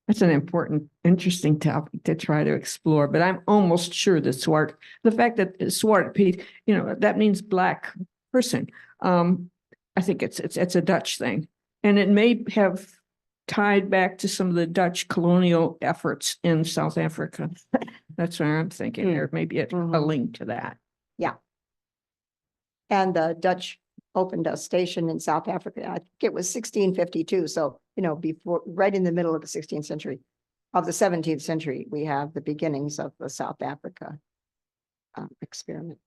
That's an important, interesting topic to try to explore, but I'm almost sure that the fact that Zwarte Piet, that means black person. I think it's a Dutch thing, and it may have tied back to some of the Dutch colonial efforts in South Africa. That's what I'm thinking. There may be a link to that. Yeah. And the Dutch opened a station in South Africa. I think it was 1652. So, before, right in the middle of the 16th century, of the 17th century, we have the beginnings of the South Africa experiment.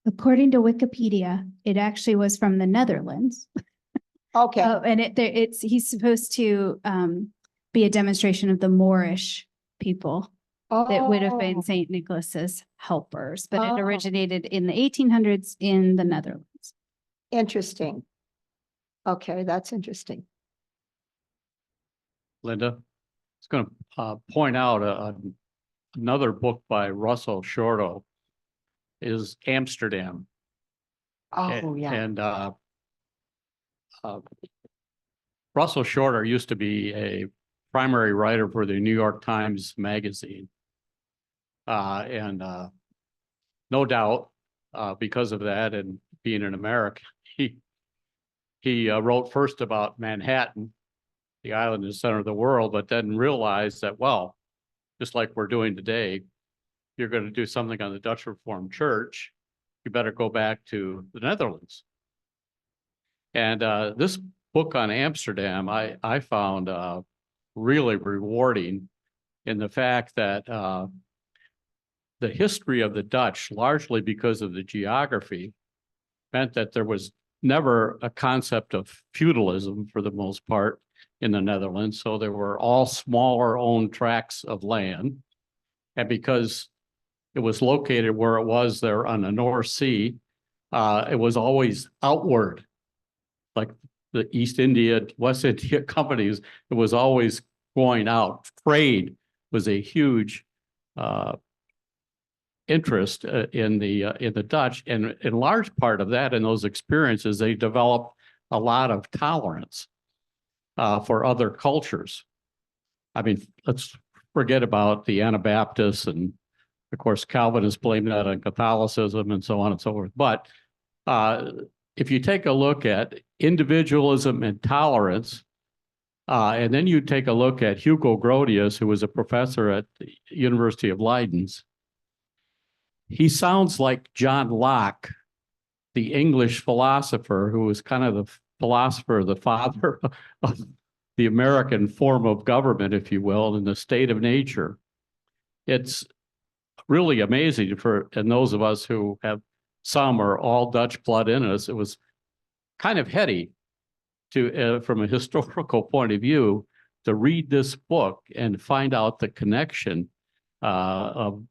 According to Wikipedia, it actually was from the Netherlands. Okay. And he's supposed to be a demonstration of the Moorish people that would have been St. Nicholas's helpers, but it originated in the 1800s in the Netherlands. Interesting. Okay, that's interesting. Linda, I was going to point out another book by Russell Shorto is Amsterdam. Oh, yeah. And Russell Shorter used to be a primary writer for the New York Times Magazine. And no doubt, because of that and being an American, he wrote first about Manhattan, the island in the center of the world, but then realized that, well, just like we're doing today, you're going to do something on the Dutch Reformed Church, you better go back to the Netherlands. And this book on Amsterdam, I found really rewarding in the fact that the history of the Dutch, largely because of the geography, meant that there was never a concept of feudalism for the most part in the Netherlands. So there were all smaller owned tracts of land. And because it was located where it was there on the North Sea, it was always outward, like the East India, West India companies, it was always going out. Trade was a huge interest in the Dutch, and in large part of that, in those experiences, they developed a lot of tolerance for other cultures. I mean, let's forget about the Anabaptists, and of course, Calvinists blame that on Catholicism and so on and so forth. But if you take a look at individualism and tolerance, and then you take a look at Hugo Grotius, who was a professor at the University of Leiden, he sounds like John Locke, the English philosopher, who was kind of the philosopher, the father of the American form of government, if you will, and the state of nature. It's really amazing and those of us who have some or all Dutch blood in us. It was kind of heady to, from a historical point of view, to read this book and find out the connection of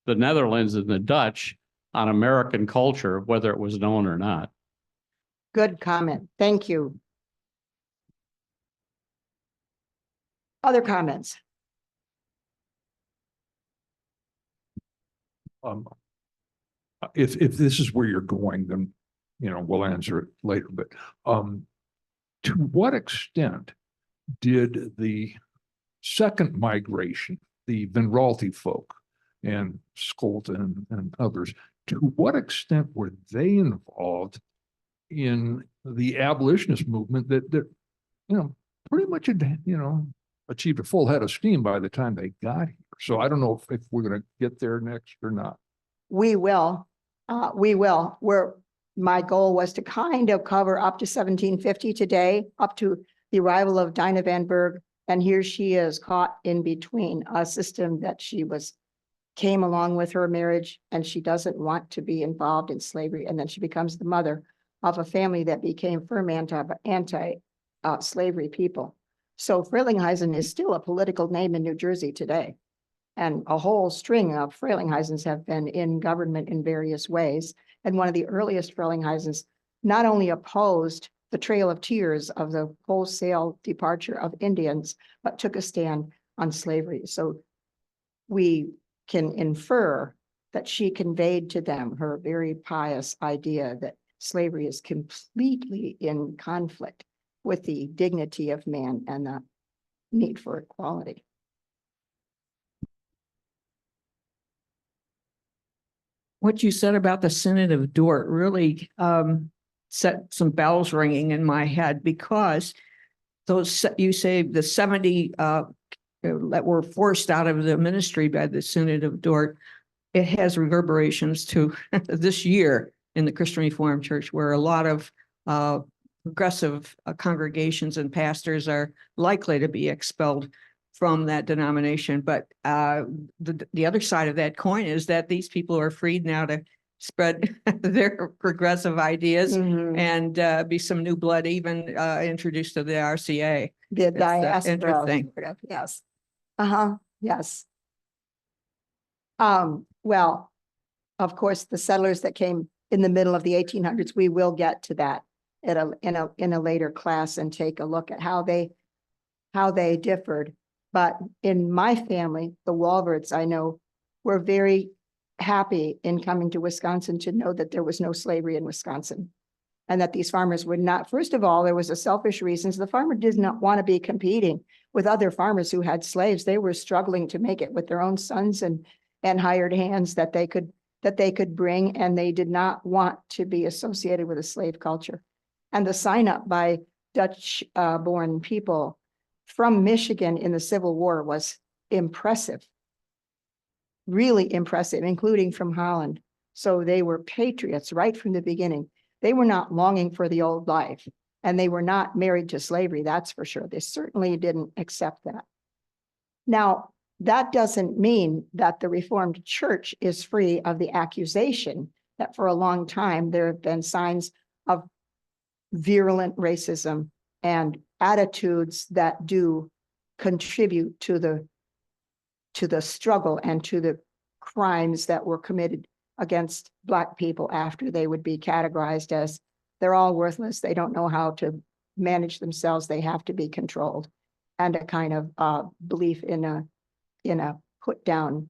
the Netherlands and the Dutch on American culture, whether it was known or not. Good comment. Thank you. Other comments? Um, if this is where you're going, then, we'll answer it later, but, to what extent did the second migration, the Van Raalte folk and Scholten and others, to what extent were they involved in the abolitionist movement that pretty much achieved a full head of steam by the time they got here? So I don't know if we're going to get there next or not. We will. My goal was to kind of cover up to 1750 today, up to the arrival of Dinah Van Berg. And here she is caught in between a system that came along with her marriage, and she doesn't want to be involved in slavery. And then she becomes the mother of a family that became firm anti-slavery people. So Frelinghuysen is still a political name in New Jersey today. And a whole string of Frelinghuysen's have been in government in various ways. And one of the earliest Frelinghuysen's not only opposed the Trail of Tears of the wholesale departure of Indians, but took a stand on slavery. So we can infer that she conveyed to them her very pious idea that slavery is completely in conflict with the dignity of man and the need for equality. What you said about the Synod of Dort really set some bells ringing in my head, because you say the 70 that were forced out of the ministry by the Synod of Dort, it has reverberations to this year in the Christian Reformed Church, where a lot of progressive congregations and pastors are likely to be expelled from that denomination. But the other side of that coin is that these people are freed now to spread their progressive ideas and be some new blood even introduced to the RCA. The diaspora. Interesting. Yes. Yes. Well, of course, the settlers that came in the middle of the 1800s, we will get to that in a later class and take a look at how they differed. But in my family, the Walvoords, I know, were very happy in coming to Wisconsin to know that there was no slavery in Wisconsin, and that these farmers would not. First of all, there was a selfish reason. The farmer did not want to be competing with other farmers who had slaves. They were struggling to make it with their own sons and hired hands that they could bring, and they did not want to be associated with a slave culture. And the sign up by Dutch born people from Michigan in the Civil War was impressive, really impressive, including from Holland. So they were patriots right from the beginning. They were not longing for the old life, and they were not married to slavery, that's for sure. They certainly didn't accept that. Now, that doesn't mean that the Reformed Church is free of the accusation that for a long time there have been signs of virulent racism and attitudes that do contribute to the struggle and to the crimes that were committed against Black people after they would be categorized as they're all worthless. They don't know how to manage themselves. They have to be controlled, and a kind of belief in a put down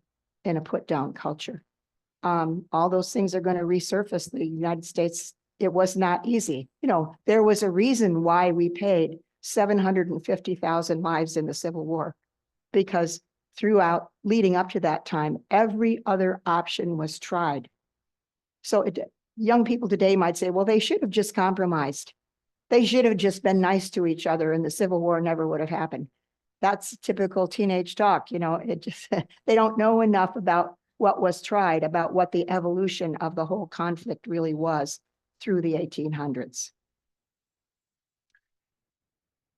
culture. All those things are going to resurface. The United States, it was not easy. There was a reason why we paid 750,000 lives in the Civil War, because throughout leading up to that time, every other option was tried. So young people today might say, well, they should have just compromised. They should have just been nice to each other and the Civil War never would have happened. That's typical teenage talk. It just, they don't know enough about what was tried, about what the evolution of the whole conflict really was through the 1800s.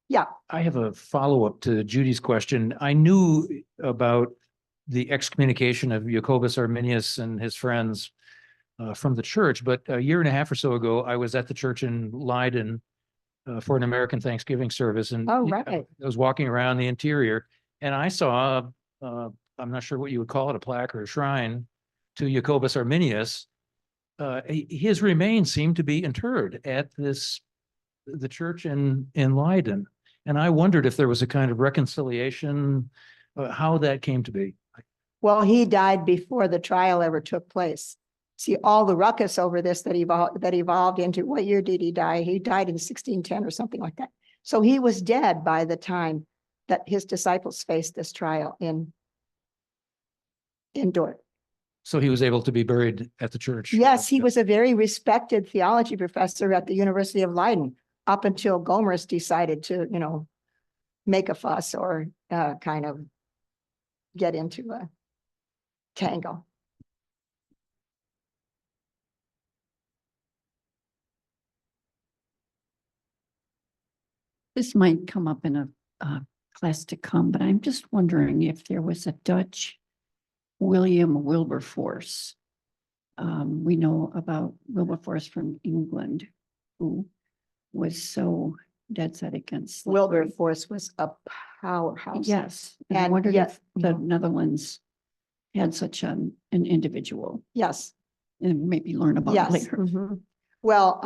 Yeah. I have a follow-up to Judy's question. I knew about the excommunication of Jacobus Arminius and his friends from the church, but a year and a half or so ago, I was at the church in Leiden for an American Thanksgiving service. And right. I was walking around the interior and I saw, I'm not sure what you would call it, a plaque or a shrine to Jacobus Arminius. His remains seemed to be interred at the church in Leiden. And I wondered if there was a kind of reconciliation, how that came to be. Well, he died before the trial ever took place. See, all the ruckus over this that evolved into, what year did he die? He died in 1610 or something like that. So he was dead by the time that his disciples faced this trial in Dort. So he was able to be buried at the church. Yes, he was a very respected theology professor at the University of Leiden up until Gomers decided to, make a fuss or kind of get into a tangle. This might come up in a class to come, but I'm just wondering if there was a Dutch William Wilberforce. We know about Wilberforce from England, who was so dead set against slavery. Wilberforce was a powerhouse. Yes, and I And wondered yes, if the Netherlands had such an individual, yes, and maybe learn about it yes. later. Mhm. Well,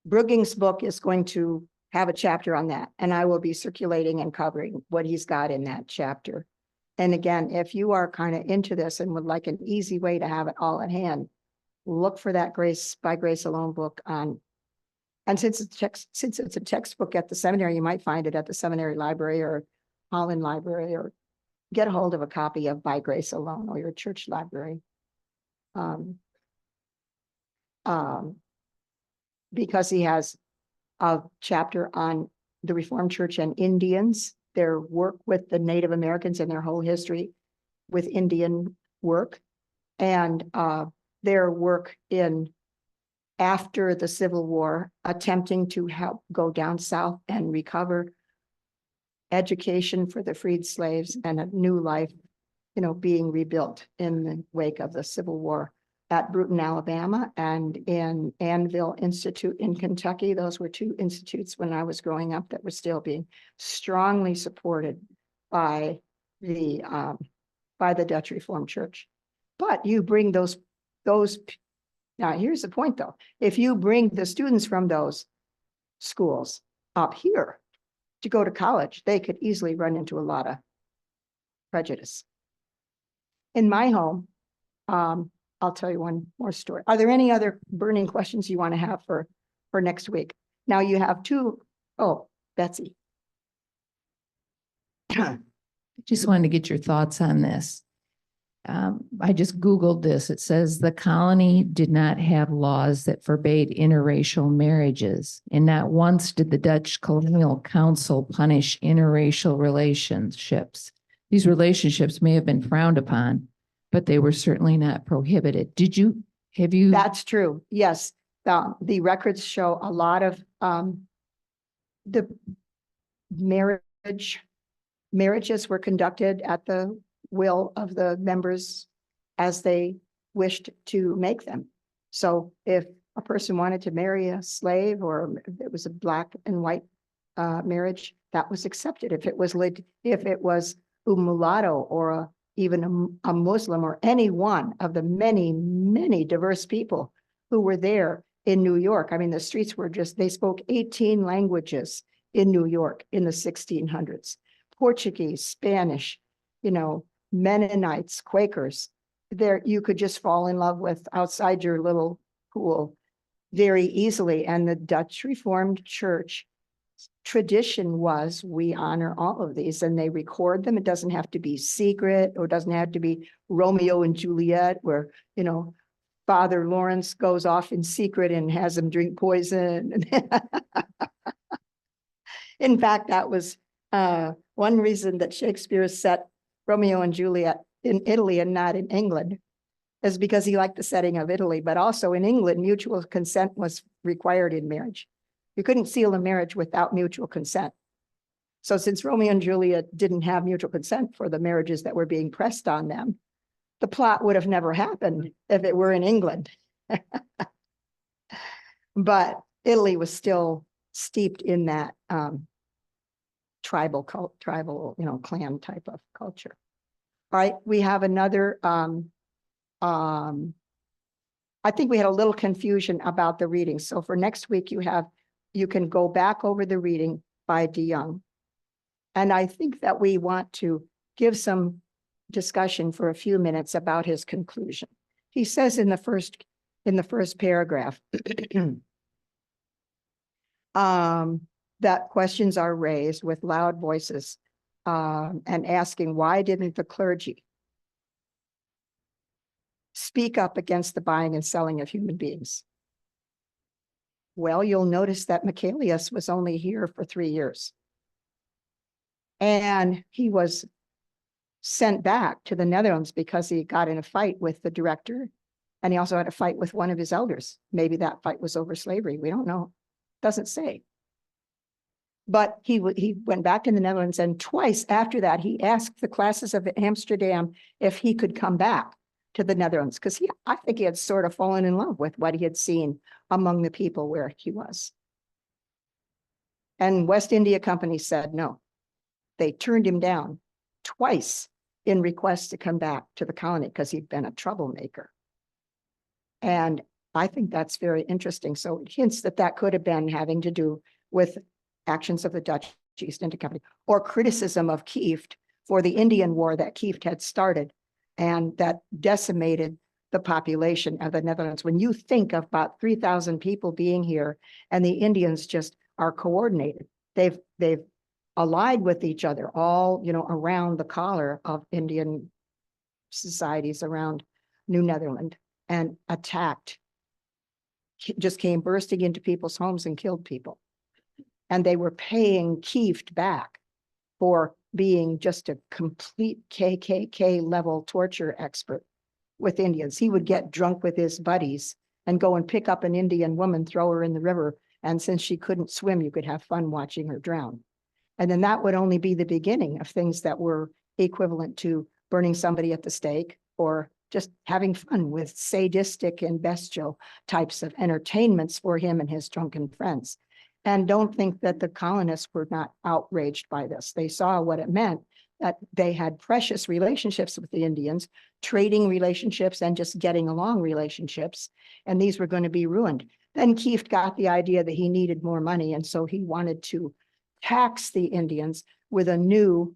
Brueging's book is going to have a chapter on that, and I will be circulating and covering what he's got in that chapter. And again, if you are kind of into this and would like an easy way to have it all at hand, look for that Grace by Grace Alone book on. And since it's a textbook at the seminary, you might find it at the seminary library or Holland Library, or get a hold of a copy of By Grace Alone or your church library. Because he has a chapter on the Reformed Church and Indians, their work with the Native Americans and their whole history with Indian work, and their work in after the Civil War, attempting to help go down south and recover education for the freed slaves and a new life, being rebuilt in the wake of the Civil War at Bruton, Alabama, and in Annville Institute in Kentucky. Those were two institutes when I was growing up that were still being strongly supported by the Dutch Reformed Church. But you bring those, now here's the point though, if you bring the students from those schools up here to go to college, they could easily run into a lot of prejudice. In my home, I'll tell you one more story. Are there any other burning questions you want to have for next week? Now you have two. Oh, Betsy. Just wanted to get your thoughts on this. I just Googled this. It says the colony did not have laws that forbade interracial marriages, and not once did the Dutch Colonial Council punish interracial relationships. These relationships may have been frowned upon, but they were certainly not prohibited. Have you? That's true. Yes. The records show a lot of the marriages were conducted at the will of the members as they wished to make them. So if a person wanted to marry a slave, or if it was a black and white marriage, that was accepted. If it was a mulatto or even a Muslim, or any one of the many, many diverse people who were there in New York. I mean, the streets were they spoke 18 languages in New York in the 1600s. Portuguese, Spanish, Mennonites, Quakers. There, you could just fall in love with outside your little pool very easily. And the Dutch Reformed Church tradition was, we honor all of these, and they record them. It doesn't have to be secret, or doesn't have to be Romeo and Juliet, where, Father Lawrence goes off in secret and has them drink poison. In fact, that was one reason that Shakespeare set Romeo and Juliet in Italy and not in England, is because he liked the setting of Italy. But also in England, mutual consent was required in marriage. You couldn't seal a marriage without mutual consent. So since Romeo and Juliet didn't have mutual consent for the marriages that were being pressed on them, the plot would have never happened if it were in England. But Italy was still steeped in that tribal, clan type of culture. All right, we have another, I think we had a little confusion about the reading. So for next week, you can go back over the reading by DeYoung. And I think that we want to give some discussion for a few minutes about his conclusion. He says in the first paragraph, that questions are raised with loud voices, and asking, why didn't the clergy speak up against the buying and selling of human beings? Well, you'll notice that Michaelius was only here for 3 years. And he was sent back to the Netherlands because he got in a fight with the director. And he also had a fight with one of his elders. Maybe that fight was over slavery. We don't know. Doesn't say. But he went back in the Netherlands, and twice after that, he asked the classes of Amsterdam if he could come back to the Netherlands, because I think he had sort of fallen in love with what he had seen among the people where he was. And West India Company said no. They turned him down twice in requests to come back to the colony because he'd been a troublemaker. And I think that's very interesting. So it hints that that could have been having to do with actions of the Dutch East India Company or criticism of Kieft for the Indian War that Kieft had started and that decimated the population of the Netherlands. When you think of about 3,000 people being here and the Indians just are coordinated, they've allied with each other all, around the collar of Indian societies around New Netherland and attacked, just came bursting into people's homes and killed people. And they were paying Kieft back for being just a complete KKK level torture expert with Indians. He would get drunk with his buddies and go and pick up an Indian woman, throw her in the river. And since she couldn't swim, you could have fun watching her drown. And then that would only be the beginning of things that were equivalent to burning somebody at the stake or just having fun with sadistic and bestial types of entertainments for him and his drunken friends. And don't think that the colonists were not outraged by this. They saw what it meant, that they had precious relationships with the Indians, trading relationships and just getting along relationships. And these were going to be ruined. Then Kieft got the idea that he needed more money. And so he wanted to tax the Indians with a new,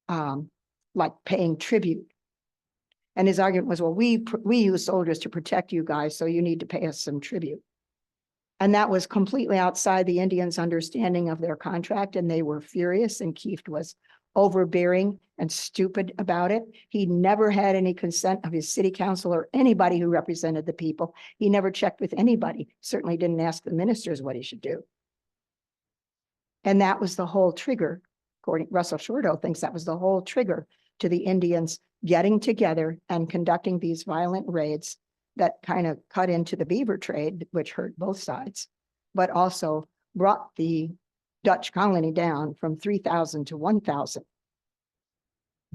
like paying tribute. And his argument was, well, we use soldiers to protect you guys, so you need to pay us some tribute. And that was completely outside the Indians' understanding of their contract, and they were furious, and Kieft was overbearing and stupid about it. He never had any consent of his city council or anybody who represented the people. He never checked with anybody, certainly didn't ask the ministers what he should do. And that was the whole trigger. According Russell Shorto thinks that was the whole trigger to the Indians getting together and conducting these violent raids that kind of cut into the beaver trade, which hurt both sides, but also brought the Dutch colony down from 3,000 to 1,000.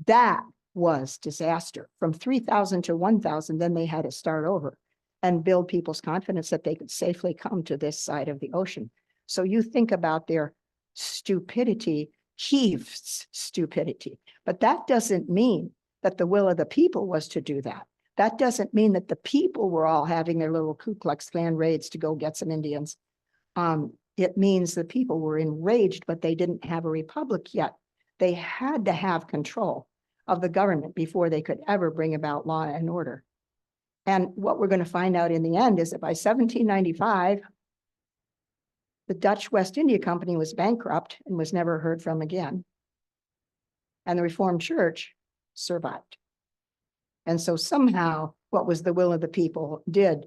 That was disaster. From 3,000 to 1,000, then they had to start over and build people's confidence that they could safely come to this side of the ocean. So you think about their stupidity, Kieft's stupidity, but that doesn't mean that the will of the people was to do that. That doesn't mean that the people were all having their little Ku Klux Klan raids to go get some Indians. It means the people were enraged, but they didn't have a republic yet. They had to have control of the government before they could ever bring about law and order. And what we're going to find out in the end is that by 1795, the Dutch West India Company was bankrupt and was never heard from again. And the Reformed Church survived. And so somehow what was the will of the people did.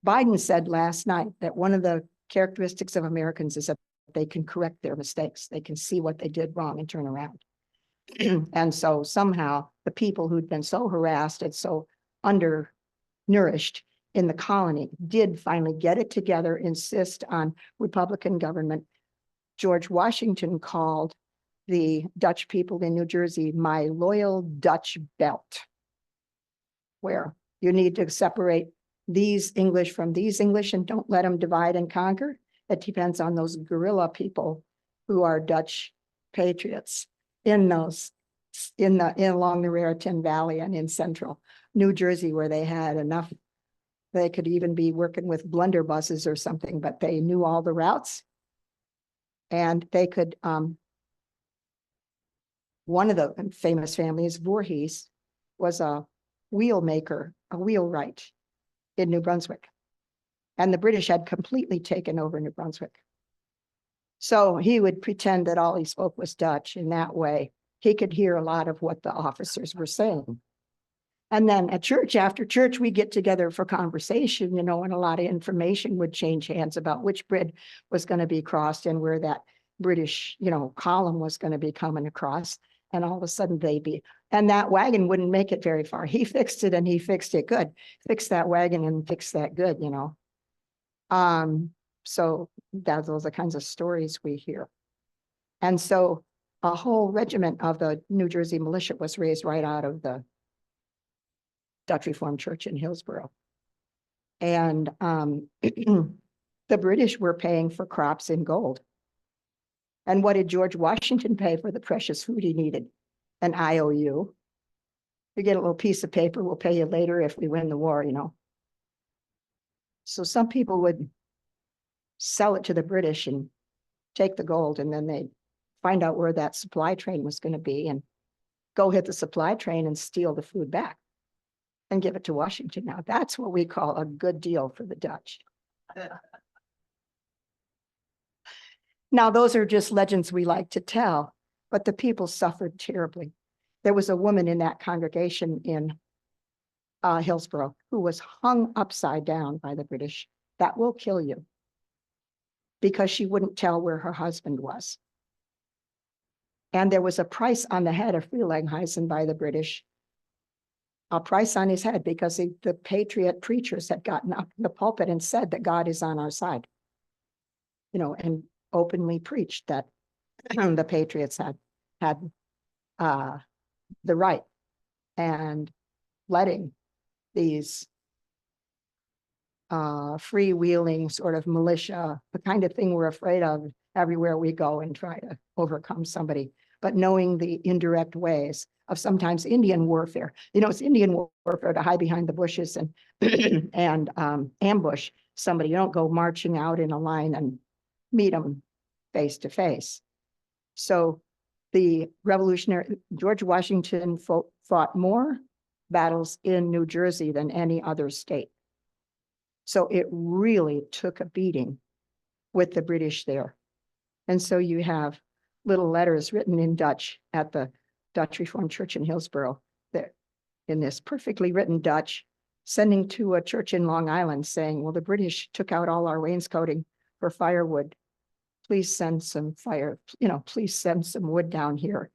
Biden said last night that one of the characteristics of Americans is that they can correct their mistakes. They can see what they did wrong and turn around. And so somehow the people who'd been so harassed and so undernourished in the colony did finally get it together, insist on Republican government. George Washington called the Dutch people in New Jersey my loyal Dutch belt, where you need to separate these English from these English and don't let them divide and conquer. It depends on those guerrilla people who are Dutch patriots along the Raritan Valley and in central New Jersey, where they had enough. They could even be working with blunderbusses or something, but they knew all the routes and they could one of the famous families, Voorhees, was a wheel maker, a wheelwright in New Brunswick. And the British had completely taken over New Brunswick. So he would pretend that all he spoke was Dutch. In that way, he could hear a lot of what the officers were saying. And then at church, after church, we get together for conversation, and a lot of information would change hands about which bridge was going to be crossed and where that British, column was going to be coming across. And all of a sudden and that wagon wouldn't make it very far. He fixed it, and he fixed it good. Fixed that wagon and fixed that good, So those are the kinds of stories we hear. And so a whole regiment of the New Jersey militia was raised right out of the Dutch Reformed Church in Hillsborough. And the British were paying for crops in gold. And what did George Washington pay for the precious food he needed? An IOU. You get a little piece of paper, we'll pay you later if we win the war, So some people would sell it to the British and take the gold, and then they'd find out where that supply train was going to be and go hit the supply train and steal the food back and give it to Washington. Now, that's what we call a good deal for the Dutch. Now, those are just legends we like to tell, but the people suffered terribly. There was a woman in that congregation in Hillsborough who was hung upside down by the British. That will kill you, because she wouldn't tell where her husband was. And there was a price on the head of Frelinghuysen by the British, a price on his head, because the patriot preachers had gotten up in the pulpit and said that God is on our side, and openly preached that the patriots had the right, and letting these freewheeling sort of militia, the kind of thing we're afraid of everywhere we go and try to overcome somebody, but knowing the indirect ways of sometimes Indian warfare. It's Indian warfare to hide behind the bushes and and ambush somebody. You don't go marching out in a line and meet them face to face. So the George Washington fought more battles in New Jersey than any other state. So it really took a beating with the British there. And so you have little letters written in Dutch at the Dutch Reformed Church in Hillsborough, that in this perfectly written Dutch, sending to a church in Long Island saying, well, the British took out all our wainscoting for firewood. Please send some please send some wood down here.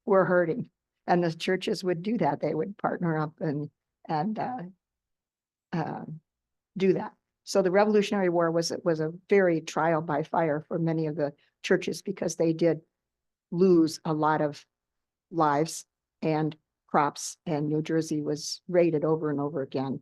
We're hurting. And the churches would do that. They would partner up and do that. So the Revolutionary War was a very trial by fire for many of the churches, because they did lose a lot of lives and crops, and New Jersey was raided over and over again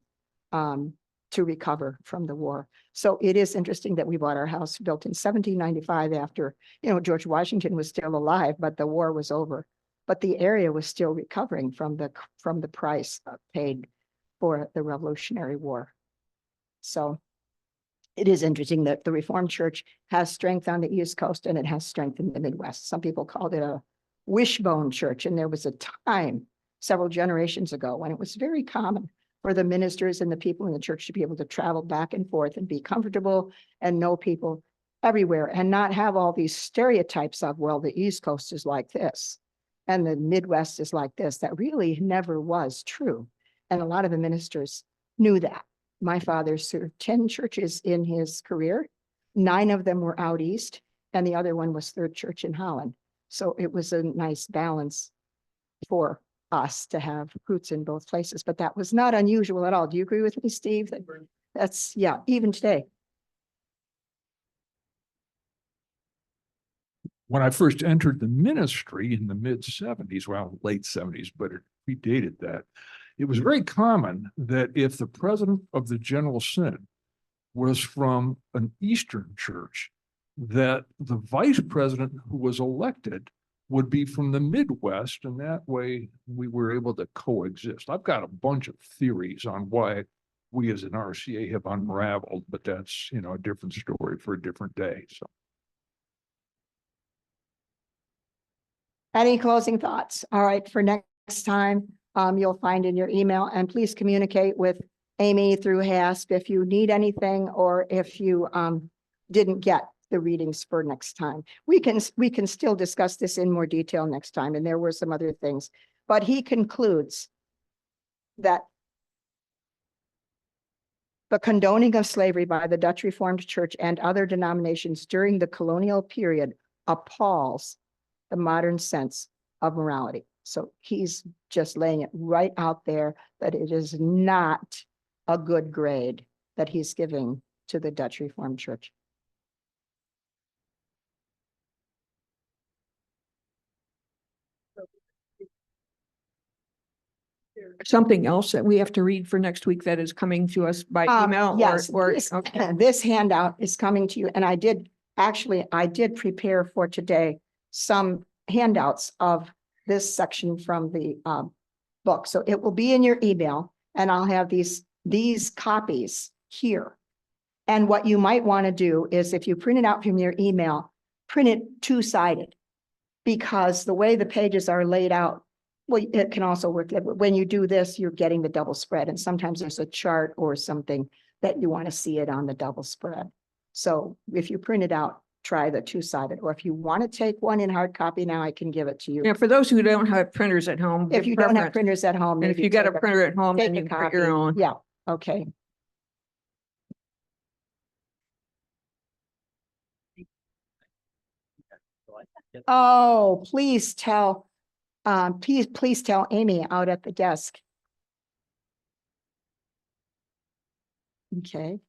to recover from the war. So it is interesting that we bought our house built in 1795 after, George Washington was still alive, but the war was over. But the area was still recovering from the price paid for the Revolutionary War. So it is interesting that the Reformed Church has strength on the East Coast and it has strength in the Midwest. Some people called it a wishbone church. And there was a time several generations ago when it was very common for the ministers and the people in the church to be able to travel back and forth and be comfortable and know people everywhere and not have all these stereotypes of, well, the East Coast is like this and the Midwest is like this. That really never was true. And a lot of the ministers knew that. My father served 10 churches in his career. 9 of them were out east, and the other one was Third Church in Holland. So it was a nice balance for us to have roots in both places, but that was not unusual at all. Do you agree with me, Steve? That's, yeah, even today. When I first entered the ministry in the mid-70s, well, late 70s, but it predated that, it was very common that if the president of the General Synod was from an Eastern church, that the vice president who was elected would be from the Midwest, and that way we were able to coexist. I've got a bunch of theories on why we as an RCA have unraveled, but that's, a different story for a different day. So. Any closing thoughts? All right, for next time, you'll find in your email, and please communicate with Amy through HASP if you need anything or if you didn't get the readings for next time. We can still discuss this in more detail next time, and there were some other things. But he concludes that the condoning of slavery by the Dutch Reformed Church and other denominations during the colonial period appalls the modern sense of morality. So he's just laying it right out there that it is not a good grade that he's giving to the Dutch Reformed Church. Something else that we have to read for next week that is coming to us by email Yes, or, this, okay. this handout is coming to you, and I did prepare for today some handouts of this section from the book. So it will be in your email, and I'll have these copies here. And what you might want to do is, if you print it out from your email, print it two-sided, because the way the pages are laid out, well, it can also work. When you do this, you're getting the double spread, and sometimes there's a chart or something that you want to see it on the double spread. So if you print it out, try the two-sided, or if you want to take one in hard copy now, I can give it to you. Yeah, for those who don't have printers at home. If give you don't have preference. printers at home. And if maybe you got a take printer at home, then take you a can print your copy. own. Yeah, okay. Oh, please tell, please tell Amy out at the desk. Okay.